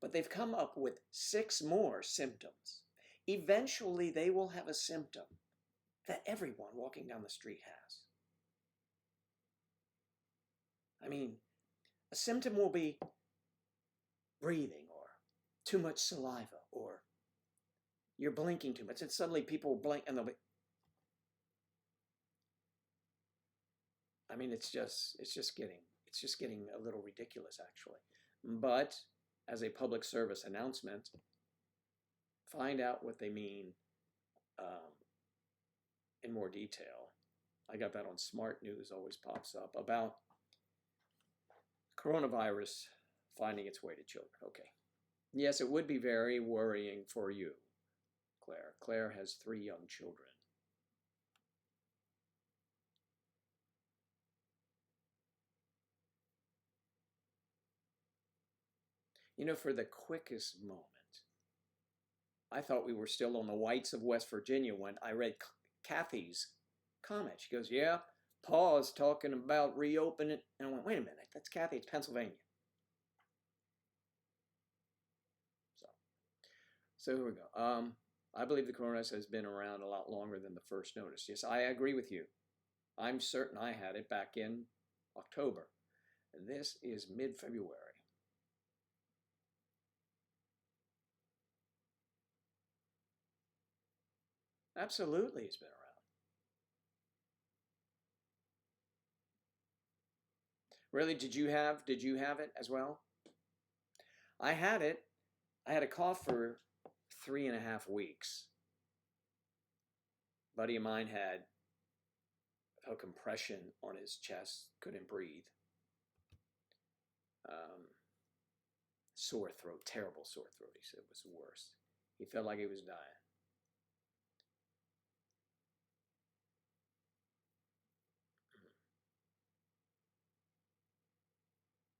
[SPEAKER 1] But they've come up with 6 more symptoms. Eventually, they will have a symptom that everyone walking down the street has. I mean, a symptom will be breathing or too much saliva or you're blinking too much, and suddenly people blink and they'll be. I mean, it's just getting a little ridiculous, actually. But as a public service announcement, find out what they mean in more detail. I got that on Smart News, always pops up, about coronavirus finding its way to children. Okay. Yes, it would be very worrying for you, Claire. Claire has 3 young children. You know, for the quickest moment, I thought we were still on the Whites of West Virginia when I read Kathy's comment. She goes, yeah, Paul is talking about reopening. And I went, wait a minute, that's Kathy, it's Pennsylvania. So here we go. I believe the coronavirus has been around a lot longer than the first notice. Yes, I agree with you. I'm certain I had it back in October. And this is mid-February. Absolutely, it's been around. Really, did you have it as well? I had it. I had a cough for 3.5 weeks. A buddy of mine had a compression on his chest, couldn't breathe. Sore throat, terrible sore throat. He said it was the worst. He felt like he was dying.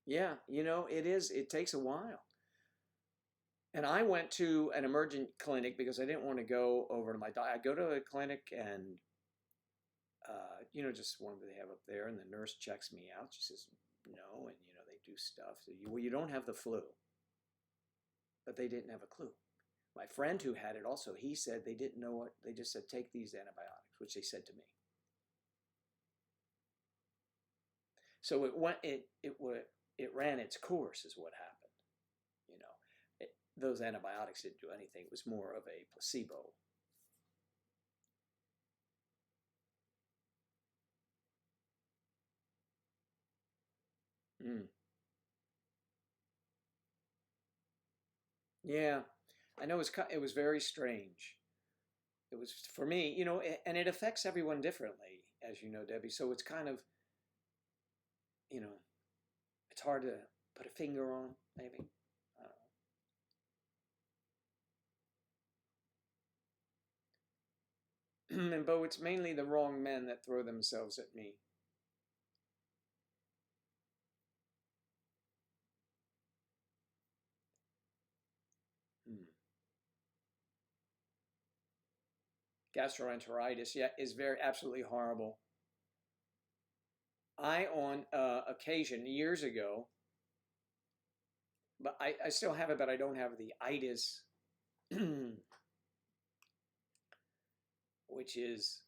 [SPEAKER 1] Yeah, it takes a while. And I went to an emergent clinic because I didn't want to go over to my doctor. I go to a clinic and, just one they have up there, and the nurse checks me out. She says, no, and, they do stuff. So you don't have the flu. But they didn't have a clue. My friend who had it also, he said they didn't know what, they just said, take these antibiotics, which they said to me. So it ran its course is what happened. Those antibiotics didn't do anything. It was more of a placebo. Mm. Yeah, I know it was very strange. It was for me, and it affects everyone differently, as you know, Debbie. So it's kind of, it's hard to put a finger on, maybe. And Bo, it's mainly the wrong men that throw themselves at me. Hmm. Gastroenteritis, yeah, is very absolutely horrible. I, on occasion, years ago, but I still have it, but I don't have the itis, which is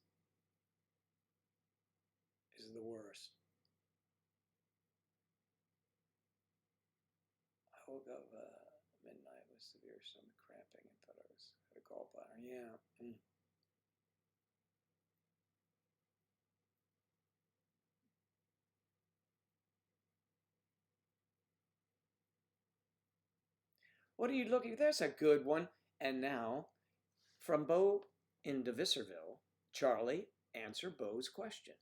[SPEAKER 1] the worst. I woke up midnight with severe stomach cramping and thought I had a gallbladder. Yeah. Mm. What are you looking? There's a good one. And now, from Bo in DeVisserville, Charlie, answer Bo's question.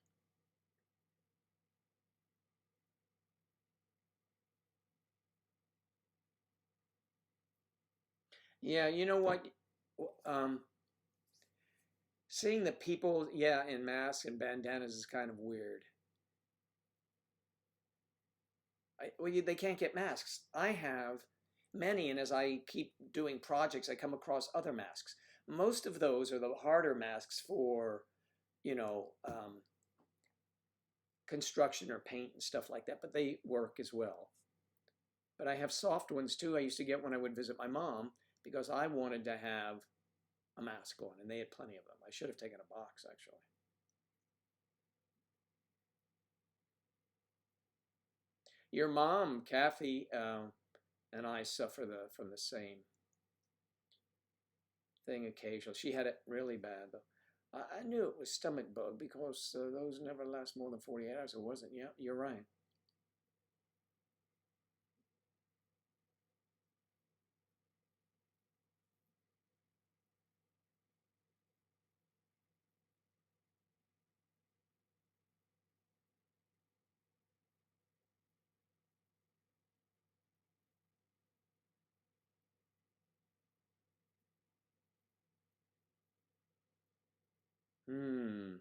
[SPEAKER 1] Yeah, you know what? Seeing the people, in masks and bandanas is kind of weird. They can't get masks. I have many, and as I keep doing projects, I come across other masks. Most of those are the harder masks for, construction or paint and stuff like that, but they work as well. But I have soft ones too. I used to get when I would visit my mom because I wanted to have a mask on, and they had plenty of them. I should have taken a box, actually. Your mom, Kathy, and I suffer from the same thing occasionally. She had it really bad, though. I knew it was stomach bug because those never last more than 48 hours. It wasn't. Yeah, you're right. Hmm.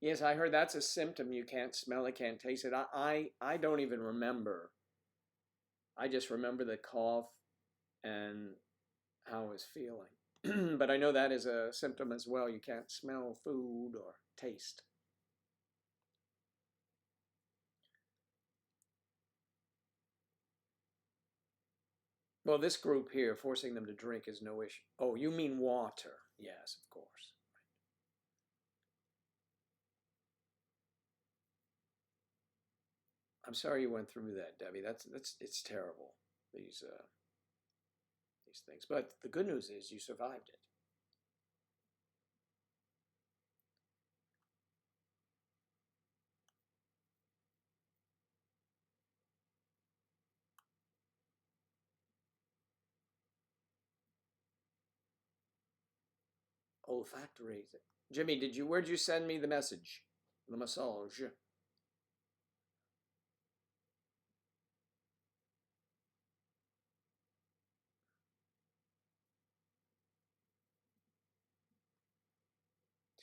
[SPEAKER 1] Yes, I heard that's a symptom. You can't smell it, can't taste it. I don't even remember. I just remember the cough and how I was feeling. But I know that is a symptom as well. You can't smell food or taste. Well, this group here, forcing them to drink is no issue. Oh, you mean water? Yes, of course. I'm sorry you went through that, Debbie. It's terrible. These things. But the good news is you survived it. Olfactory. Jimmy, where'd you send me the message? The massage. You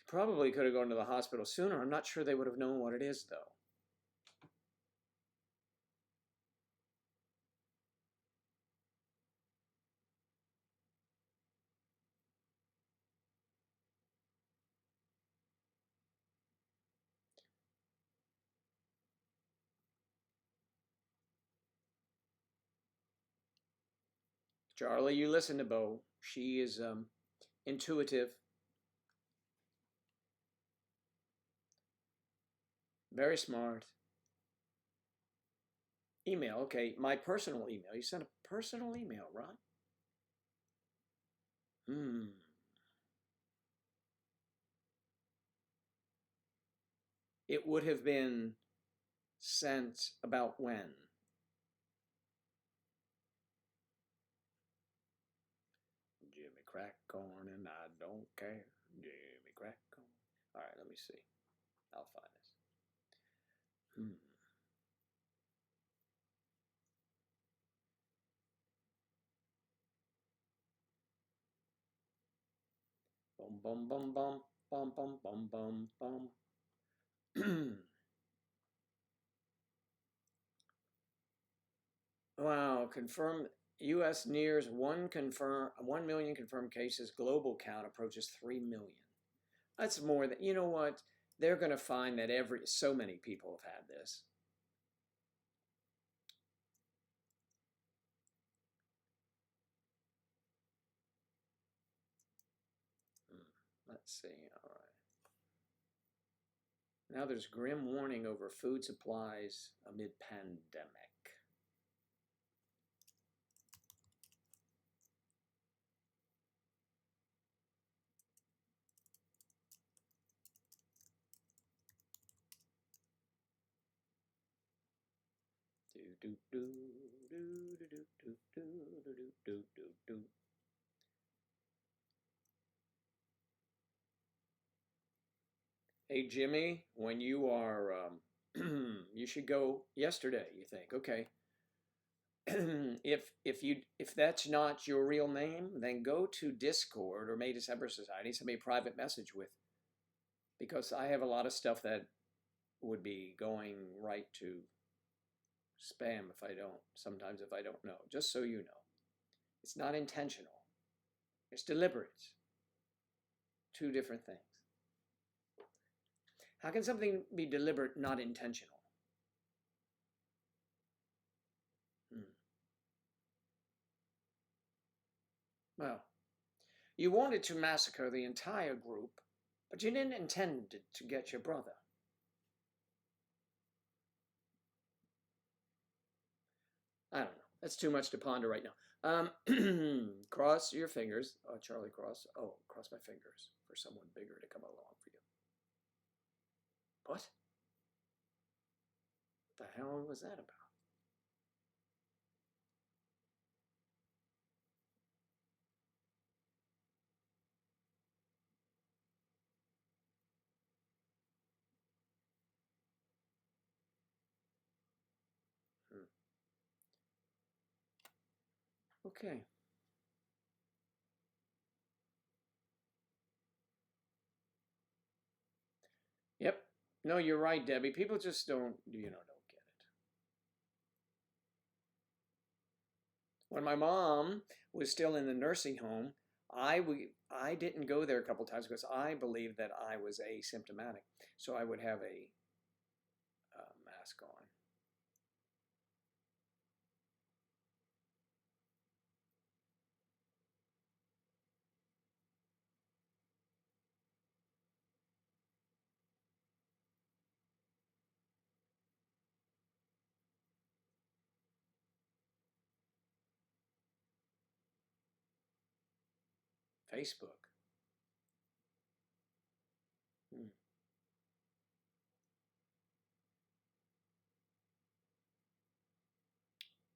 [SPEAKER 1] probably could have gone to the hospital sooner. I'm not sure they would have known what it is, though. Charlie, you listen to Bo. She is intuitive, very smart. Email, okay. My personal email. You sent a personal email, right? It would have been sent about when? Jimmy crack corn and I don't care. Jimmy crack corn. All right, let me see. I'll find this. Bum bum bum bum bum bum bum bum bum. Wow, confirmed. U.S. nears 1 million confirmed cases. Global count approaches 3 million. That's more than, you know what? They're going to find that so many people have had this. Let's see. All right. Now there's grim warning over food supplies amid pandemic. Do do do do do do do do do do do do. Hey Jimmy, when you are, you should go yesterday. You think, okay, if that's not your real name, then go to Discord or May December Society. Send me a private message with, because I have a lot of stuff that would be going right to spam if I don't. Sometimes if I don't know, just so you know, it's not intentional. It's deliberate. Two different things. How can something be deliberate, not intentional? Well, you wanted to massacre the entire group, but you didn't intend to get your brother. I don't know. That's too much to ponder right now. Cross your fingers. Oh, Charlie, cross. Oh, cross my fingers for someone bigger to come along for you. What? What the hell was that about? Okay. Yep. No, you're right, Debbie. People just don't get it. When my mom was still in the nursing home, I didn't go there a couple times because I believed that I was asymptomatic. So I would have a mask on. Facebook. Hmm.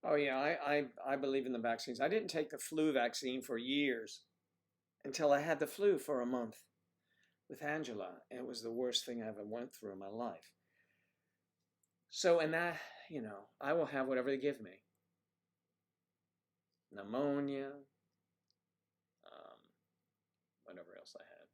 [SPEAKER 1] Oh yeah, I believe in the vaccines. I didn't take the flu vaccine for years until I had the flu for a month with Angela. And it was the worst thing I ever went through in my life. So, and that, I will have whatever they give me. Pneumonia, um, whatever else I had.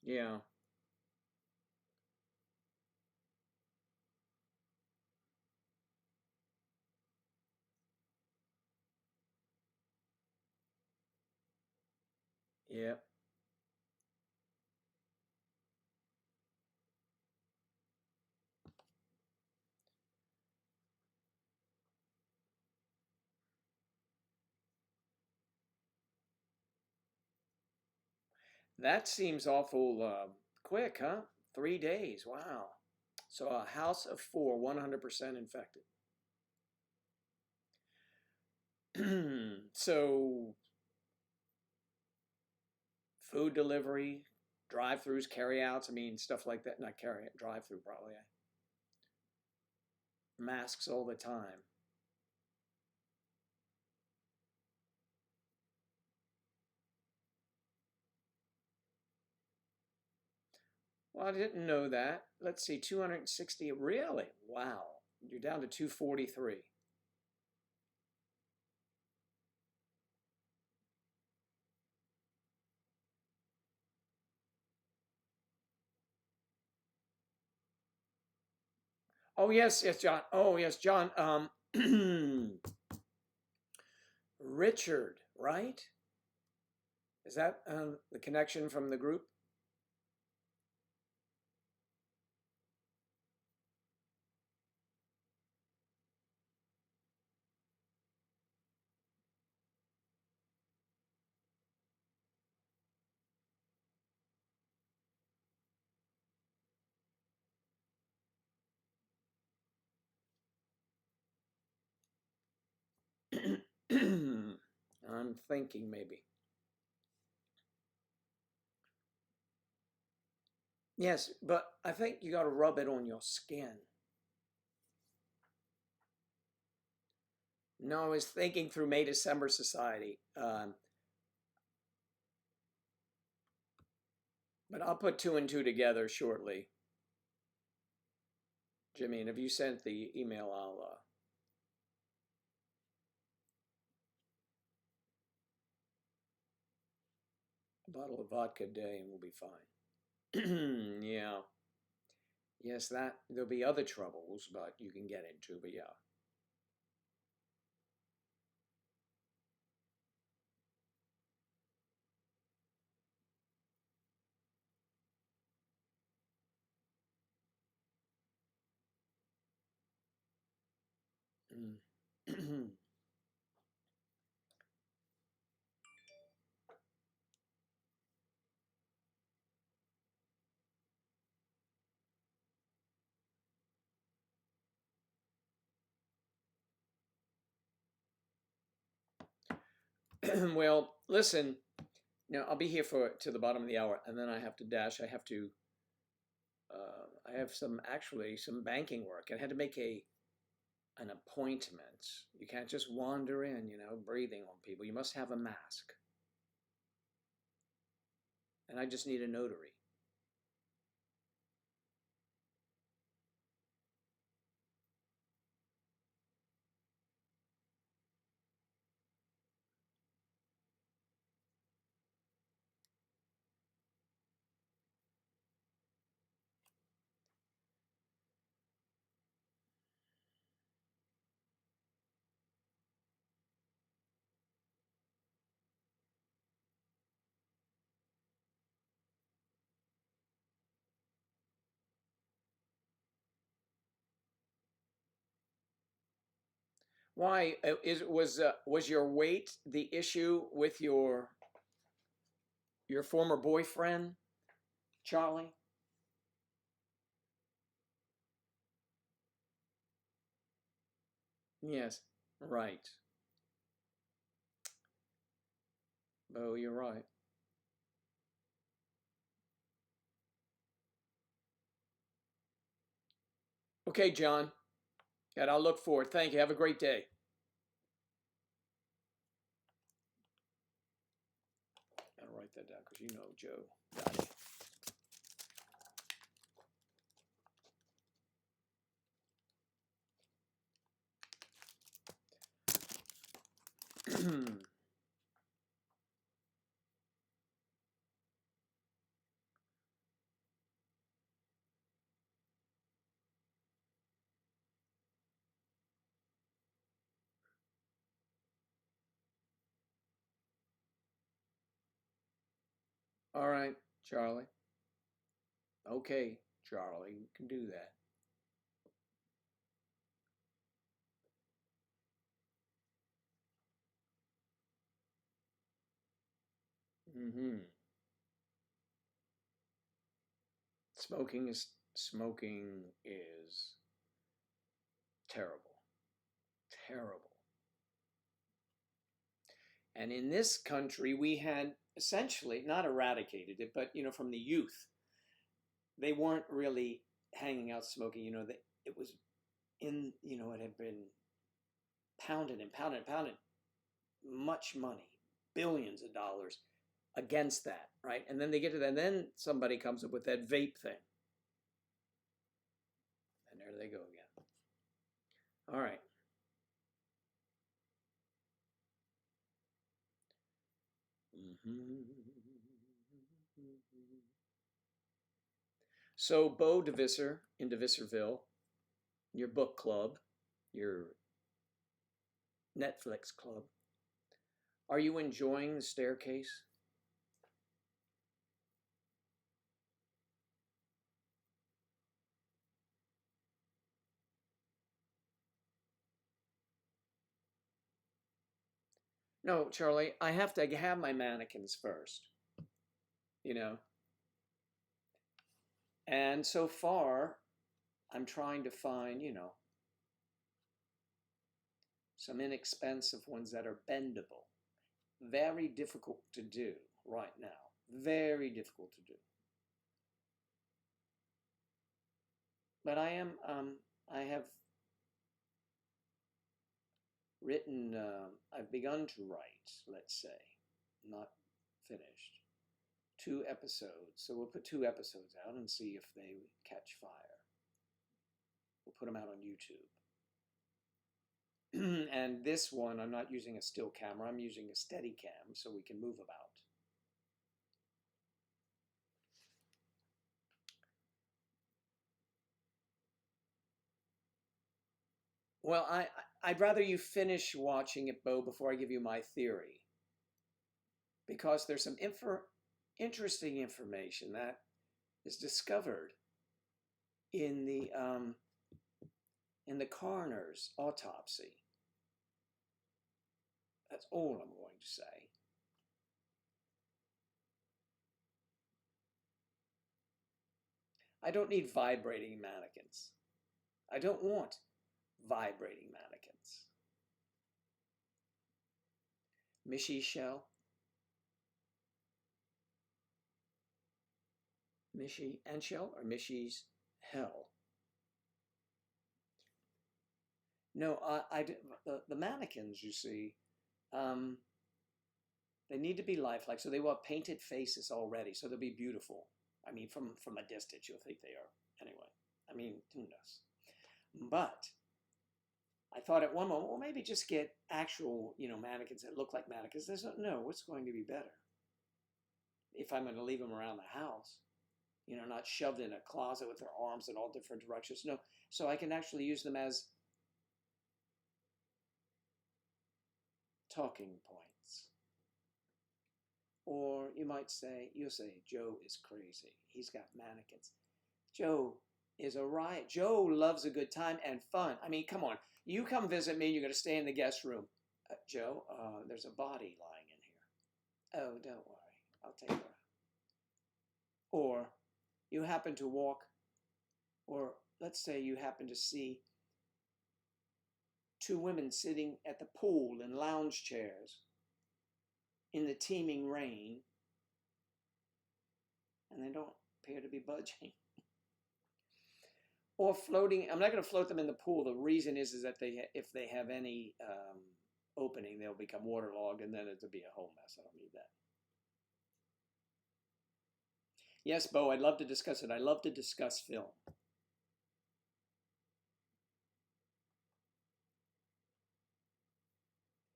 [SPEAKER 1] Yeah, yeah. That seems awful quick, huh? 3 days. Wow. So a house of four, 100% infected. So food delivery, drive-throughs, carry-outs, I mean, stuff like that. Not carry it, drive-through probably. Masks all the time. Well, I didn't know that. Let's see, 260. Really? Wow. You're down to 243. Oh, yes, yes, John. Oh, yes, John. Richard, right? Is that the connection from the group? I'm thinking maybe. Yes, but I think you got to rub it on your skin. No, I was thinking through May December Society, but I'll put two and two together shortly. Jimmy, and if you sent the email, I'll a bottle of vodka a day and we'll be fine. Yeah. Yes, that there'll be other troubles, but you can get into, but yeah. Mm. Well, listen, now I'll be here for to the bottom of the hour, and then I have to dash. I have some banking work. I had to make an appointment. You can't just wander in, breathing on people. You must have a mask. And I just need a notary. Why was your weight the issue with your former boyfriend, Charlie? Yes, right. Oh, you're right. Okay, John. And I'll look forward. Thank you. Have a great day. I'll write that down because you know Joe got it. All right, Charlie. Okay, Charlie, you can do that. Mm-hmm. Smoking is terrible. Terrible. And in this country, we had essentially not eradicated it, but from the youth, they weren't really hanging out smoking. It was it had been pounded and pounded and pounded, much money, billions of dollars against that, right? And then they get to that, and then somebody comes up with that vape thing, and there they go again. All right. So, Bo DeVisser in DeVisserville, your book club, your Netflix club, are you enjoying The Staircase? No, Charlie, I have to have my mannequins first, you know. And so far, I'm trying to find, some inexpensive ones that are bendable. Very difficult to do right now. Very difficult to do. But I have written, I've begun to write, let's say, not finished, 2 episodes. So we'll put 2 episodes out and see if they catch fire. We'll put them out on YouTube. And this one, I'm not using a still camera, I'm using a steady cam so we can move about. Well, I'd rather you finish watching it, Bo, before I give you my theory. Because there's some interesting information that is discovered in the coroner's autopsy. That's all I'm going to say. I don't need vibrating mannequins. I don't want vibrating mannequins. Mishy shell. Mishy and shell or Mishy's hell? No, the mannequins, you see, they need to be lifelike. So they will have painted faces already. So they'll be beautiful. I mean, from a distance, you'll think they are. Anyway, I mean, who knows? But I thought at one moment, well, maybe just get actual, mannequins that look like mannequins. No, what's going to be better? If I'm going to leave them around the house, not shoved in a closet with their arms in all different directions. No, so I can actually use them as talking points. Or you'll say, Joe is crazy. He's got mannequins. Joe is a riot. Joe loves a good time and fun. I mean, come on. You come visit me, you're going to stay in the guest room. Joe, there's a body lying in here. Oh, don't worry. I'll take her. Or you happen to walk, or let's say you happen to see two women sitting at the pool in lounge chairs in the teeming rain, and they don't appear to be budging. Or floating. I'm not going to float them in the pool. The reason is that if they have any opening, they'll become waterlogged, and then it'll be a whole mess. I don't need that. Yes, Bo, I'd love to discuss it. I love to discuss film.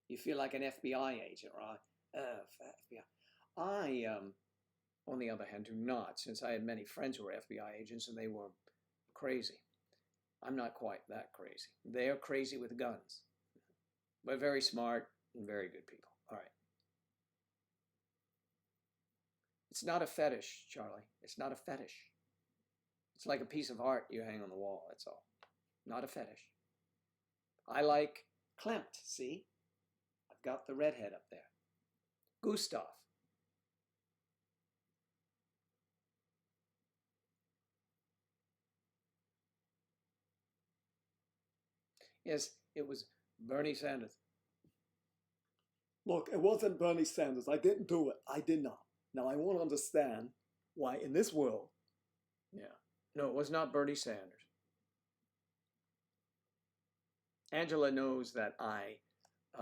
[SPEAKER 1] You feel like an FBI agent, right? FBI. I, on the other hand, do not, since I had many friends who were FBI agents and they were crazy. I'm not quite that crazy. They're crazy with guns. But very smart and very good people. All right. It's not a fetish, Charlie. It's not a fetish. It's like a piece of art you hang on the wall, that's all. Not a fetish. I like Klimt, see? I've got the redhead up there. Gustav. Yes, it was Bernie Sanders. Look, it wasn't Bernie Sanders. I didn't do it. I did not. Now, I won't understand why in this world. Yeah. No, it was not Bernie Sanders. Angela knows that I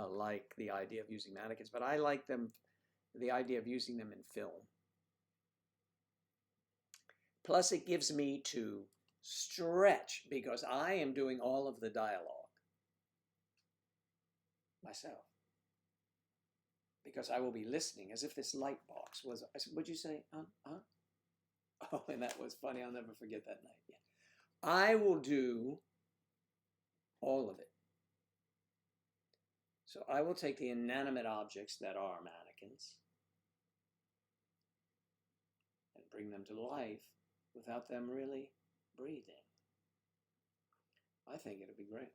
[SPEAKER 1] like the idea of using mannequins, but I like the idea of using them in film. Plus, it gives me to stretch because I am doing all of the dialogue myself. Because I will be listening as if this light box was, I said, what'd you say? Huh? Oh, and that was funny. I'll never forget that night. Yeah. I will do all of it. So I will take the inanimate objects that are mannequins and bring them to life without them really breathing. I think it'll be great.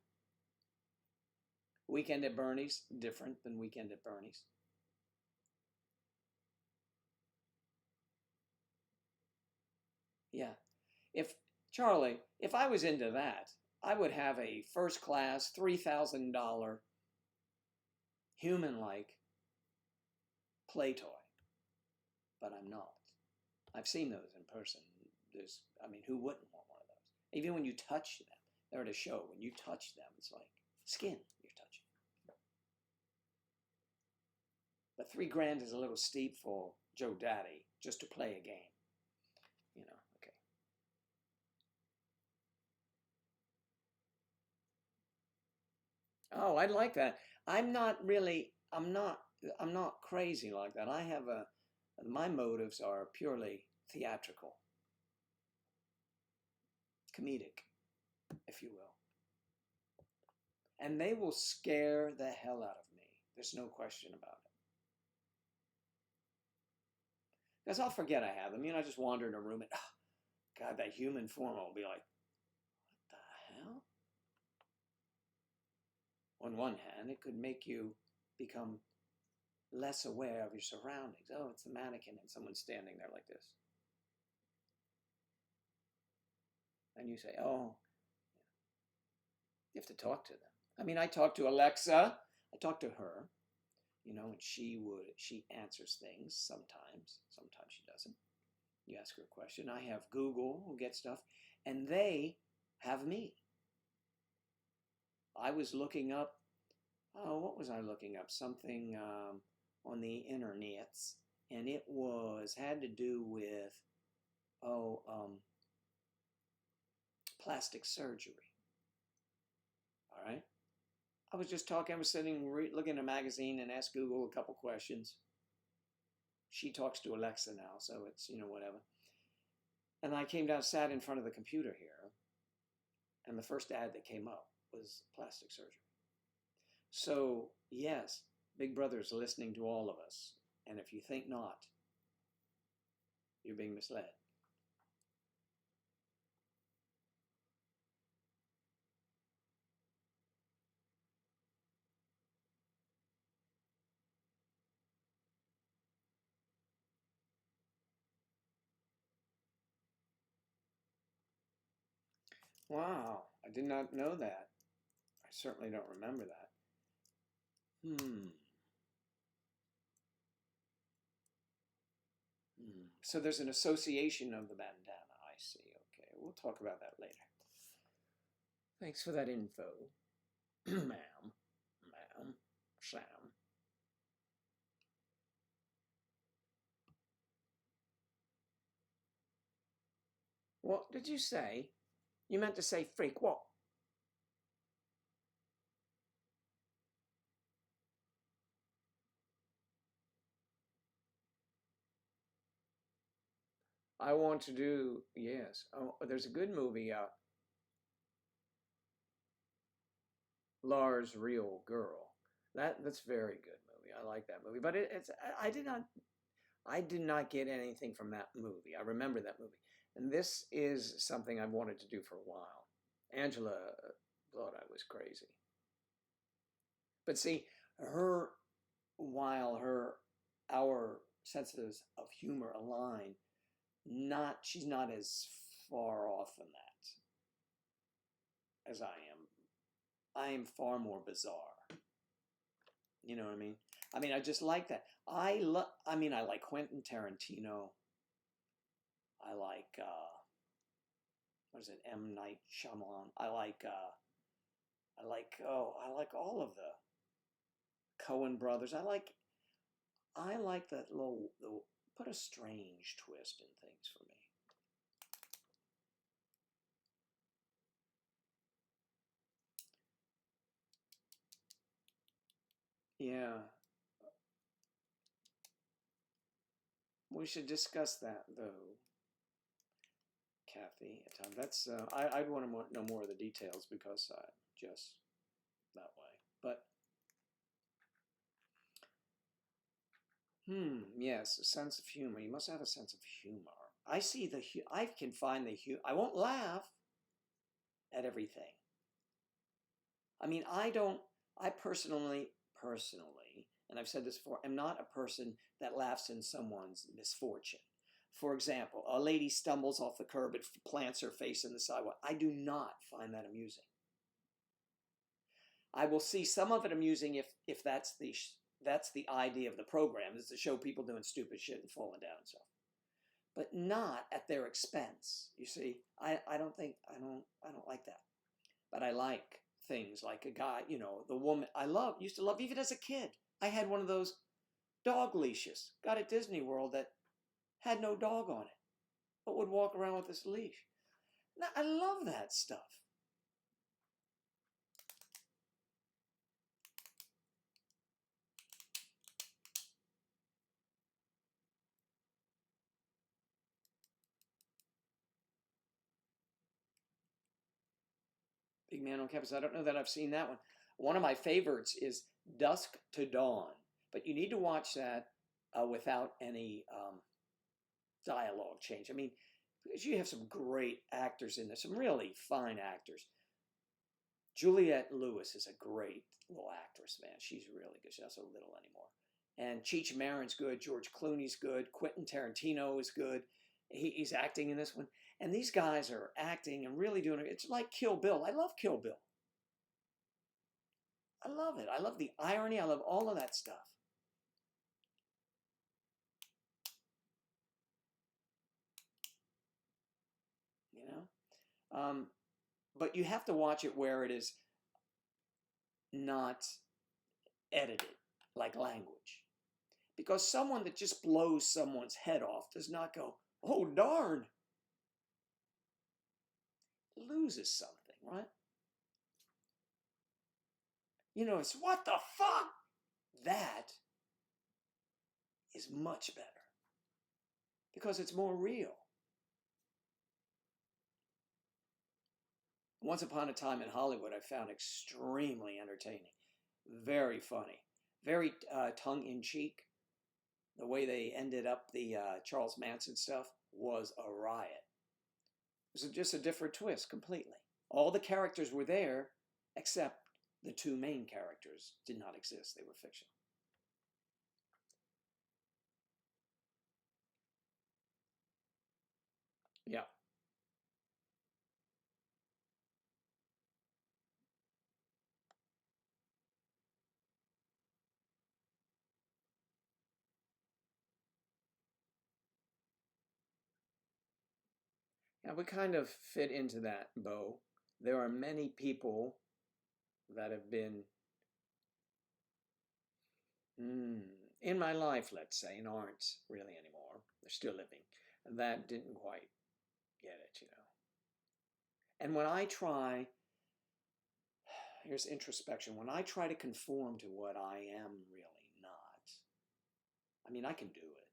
[SPEAKER 1] Weekend at Bernie's, different than Weekend at Bernie's. Yeah. Charlie, if I was into that, I would have a first class $3,000 human-like play toy. But I'm not. I've seen those in person. Who wouldn't want one of those? Even when you touch them, they're at a show. When you touch them, it's like skin you're touching. But $3,000 is a little steep for Joe Daddy just to play a game. You know, okay. Oh, I'd like that. I'm not crazy like that. My motives are purely theatrical, comedic, if you will. And they will scare the hell out of me. There's no question about it. Because I'll forget I have them. I just wander in a room and, oh, God, that human form will be like, what the hell? On one hand, it could make you become less aware of your surroundings. Oh, it's the mannequin and someone's standing there like this. And you say, oh, you have to talk to them. I talk to Alexa. I talk to her, and she answers things sometimes. Sometimes she doesn't. You ask her a question. I have Google who gets stuff, and they have me. I was looking up, what was I looking up? Something on the internets, and it had to do with, plastic surgery. All right? I was just talking, I was sitting, looking at a magazine and asked Google a couple questions. She talks to Alexa now, so it's, whatever. And I came down, sat in front of the computer here, and the first ad that came up was plastic surgery. So, yes, Big Brother is listening to all of us. And if you think not, you're being misled. Wow, I did not know that. I certainly don't remember that. So there's an association of the bandana. I see. Okay, we'll talk about that later. Thanks for that info, ma'am, Sam. What did you say? You meant to say freak. What? I want to do, yes. Oh, there's a good movie out, Lars Real Girl. That's a very good movie. I like that movie, but it's I did not get anything from that movie. I remember that movie, and this is something I've wanted to do for a while. Angela thought I was crazy, but see, her while her our senses of humor align, not she's not as far off from that as I am. I am far more bizarre. You know what I mean? I mean, I just like that. I mean, I like Quentin Tarantino. I like what is it? M. Night Shyamalan. I like all of the Coen brothers. I like that little put a strange twist in things for me. Yeah, we should discuss that though, Kathy. That's I'd want to know more of the details because I'm just that way. But yes, a sense of humor. You must have a sense of humor. I see I can find the humor. I won't laugh at everything. I mean, I personally, and I've said this before, am not a person that laughs in someone's misfortune. For example, a lady stumbles off the curb and plants her face in the sidewalk. I do not find that amusing. I will see some of it amusing if that's the idea of the program, is to show people doing stupid shit and falling down and stuff, but not at their expense. You see, I don't like that. But I like things like a guy, the woman I used to love even as a kid. I had one of those dog leashes, got at Disney World, that had no dog on it, but would walk around with this leash. Now, I love that stuff. Big Man on Campus. I don't know that I've seen that one. One of my favorites is Dusk to Dawn, but you need to watch that without any dialogue change. I mean, because you have some great actors in there, some really fine actors. Juliette Lewis is a great little actress, man. She's really good. She's not so little anymore. And Cheech Marin's good. George Clooney's good. Quentin Tarantino is good. He's acting in this one. And these guys are acting and really doing it. It's like Kill Bill. I love Kill Bill. I love it. I love the irony. I love all of that stuff. You know? But you have to watch it where it is not edited like language. Because someone that just blows someone's head off does not go, oh, darn. It loses something, right? It's what the fuck? That is much better because it's more real. Once Upon a Time in Hollywood, I found extremely entertaining, very funny, very tongue-in-cheek. The way they ended up the Charles Manson stuff was a riot. It was just a different twist completely. All the characters were there, except the two main characters did not exist. They were fictional. Yeah. And we kind of fit into that, Bo. There are many people that have been in my life, let's say, and aren't really anymore. They're still living. That didn't quite get it, you know. And when I try, here's introspection, when I try to conform to what I am really not, I mean, I can do it,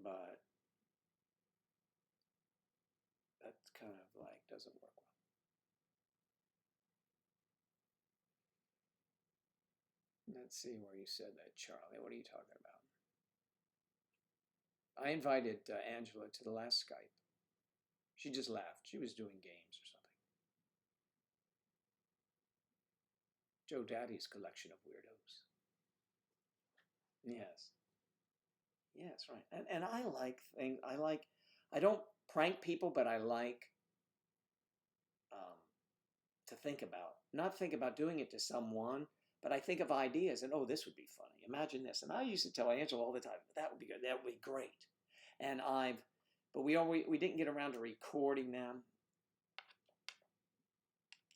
[SPEAKER 1] but that kind of like doesn't work well. Let's see where you said that, Charlie. What are you talking about? I invited Angela to the last Skype. She just laughed. She was doing games or something. Joe Daddy's collection of weirdos. Yes. Yes, right. And I like things, I don't prank people, but I like um, to think about, not think about doing it to someone, but I think of ideas and, oh, this would be funny. Imagine this. And I used to tell Angela all the time, that would be good. That would be great. And but we didn't get around to recording them.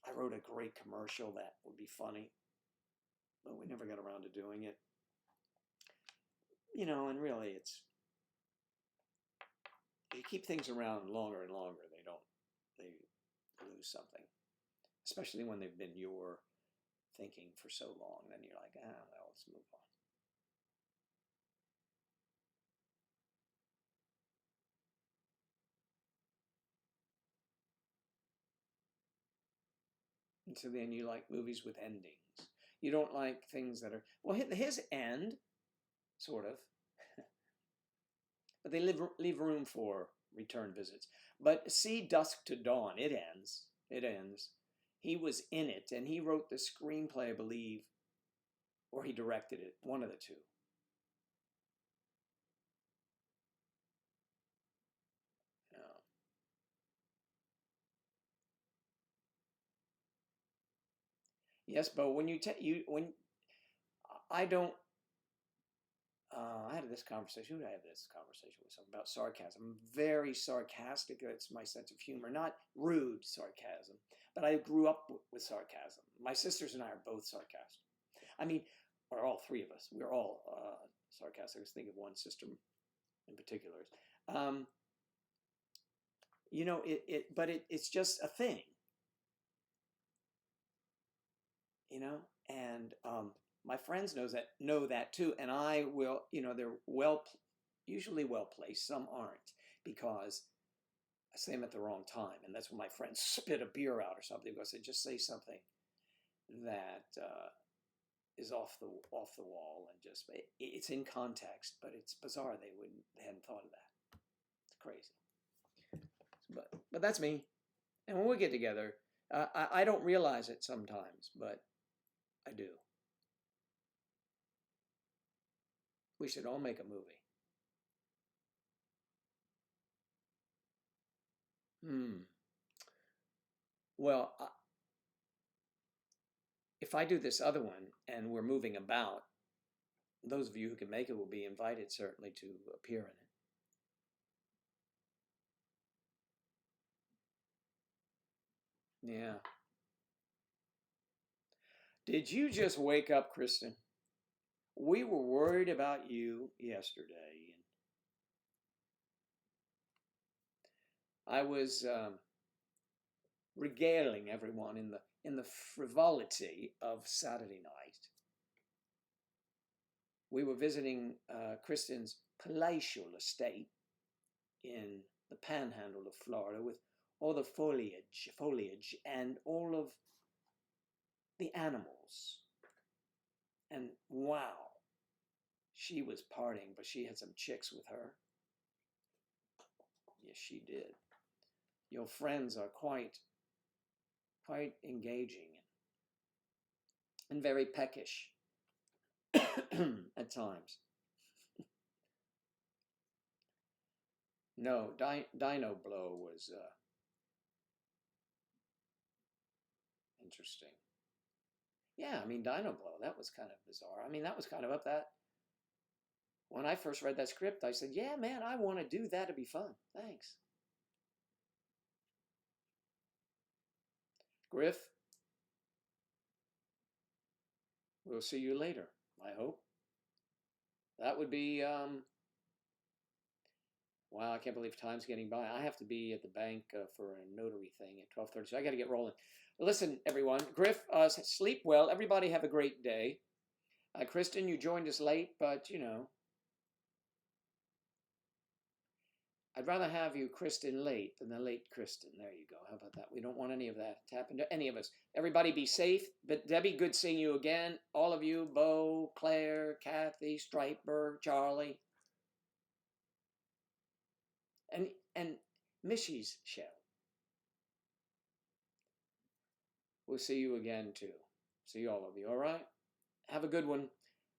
[SPEAKER 1] I wrote a great commercial that would be funny, but we never got around to doing it. You know, and really you keep things around longer and longer, they lose something, especially when they've been your thinking for so long. Then you're like, well, let's move on. And so then you like movies with endings. You don't like things that are, well, his end, sort of, but they leave room for return visits. But see Dusk to Dawn, it ends. It ends. He was in it, and he wrote the screenplay, I believe, or he directed it, one of the two. Yeah. Yes, but when when I don't, I had this conversation. Who did I have this conversation with? Something about sarcasm. I'm very sarcastic. It's my sense of humor, not rude sarcasm. But I grew up with sarcasm. My sisters and I are both sarcastic. I mean, or all three of us. We're all sarcastic. I was thinking of one sister in particular. Um, you know, it's just a thing. You know, and my friends know that too, and I will, you know, they're usually well placed. Some aren't, because I say them at the wrong time, and that's when my friends spit a beer out or something, because they just say something that is off the wall, and just it's in context, but it's bizarre. They hadn't thought of that. It's crazy, but that's me. And when we get together, I don't realize it sometimes, but I do. We should all make a movie. Hmm. Well, if I do this other one and we're moving about, those of you who can make it will be invited, certainly, to appear in it. Yeah. Did you just wake up, Kristen? We were worried about you yesterday. I was regaling everyone in the frivolity of Saturday night. We were visiting Kristen's palatial estate in the panhandle of Florida, with all the foliage and all of the animals. And wow, she was partying, but she had some chicks with her. Yes, she did. Your friends are quite engaging and very peckish at times. No, Dino Blow was interesting. Yeah, I mean, Dino Blow, that was kind of bizarre. I mean, that was kind of up that. When I first read that script, I said, yeah, man, I want to do that. It'd be fun. Thanks. Griff, we'll see you later, I hope. That would be, wow, I can't believe time's getting by. I have to be at the bank for a notary thing at 12:30, so I got to get rolling. Listen, everyone, Griff, sleep well. Everybody have a great day. Kristen, you joined us late, but, you know, I'd rather have you Kristen late than the late Kristen. There you go. How about that? We don't want any of that to happen to any of us. Everybody be safe. But Debbie, good seeing you again. All of you, Bo, Claire, Kathy, Striper, Charlie, and Mishy's show. We'll see you again too. See all of you. All right. Have a good one.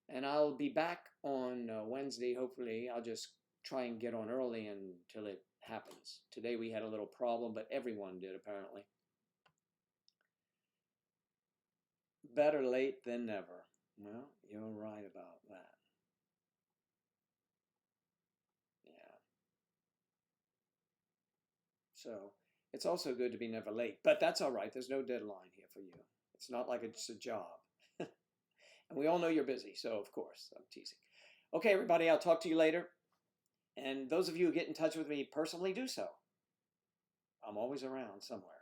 [SPEAKER 1] And I'll be back on Wednesday. Hopefully, I'll just try and get on early until it happens. Today we had a little problem, but everyone did apparently. Better late than never. Well, you're right about that. Yeah. So it's also good to be never late, but that's all right. There's no deadline here for you. It's not like it's a job. And we all know you're busy, so of course, I'm teasing. Okay, everybody, I'll talk to you later. And those of you who get in touch with me personally, do so. I'm always around somewhere.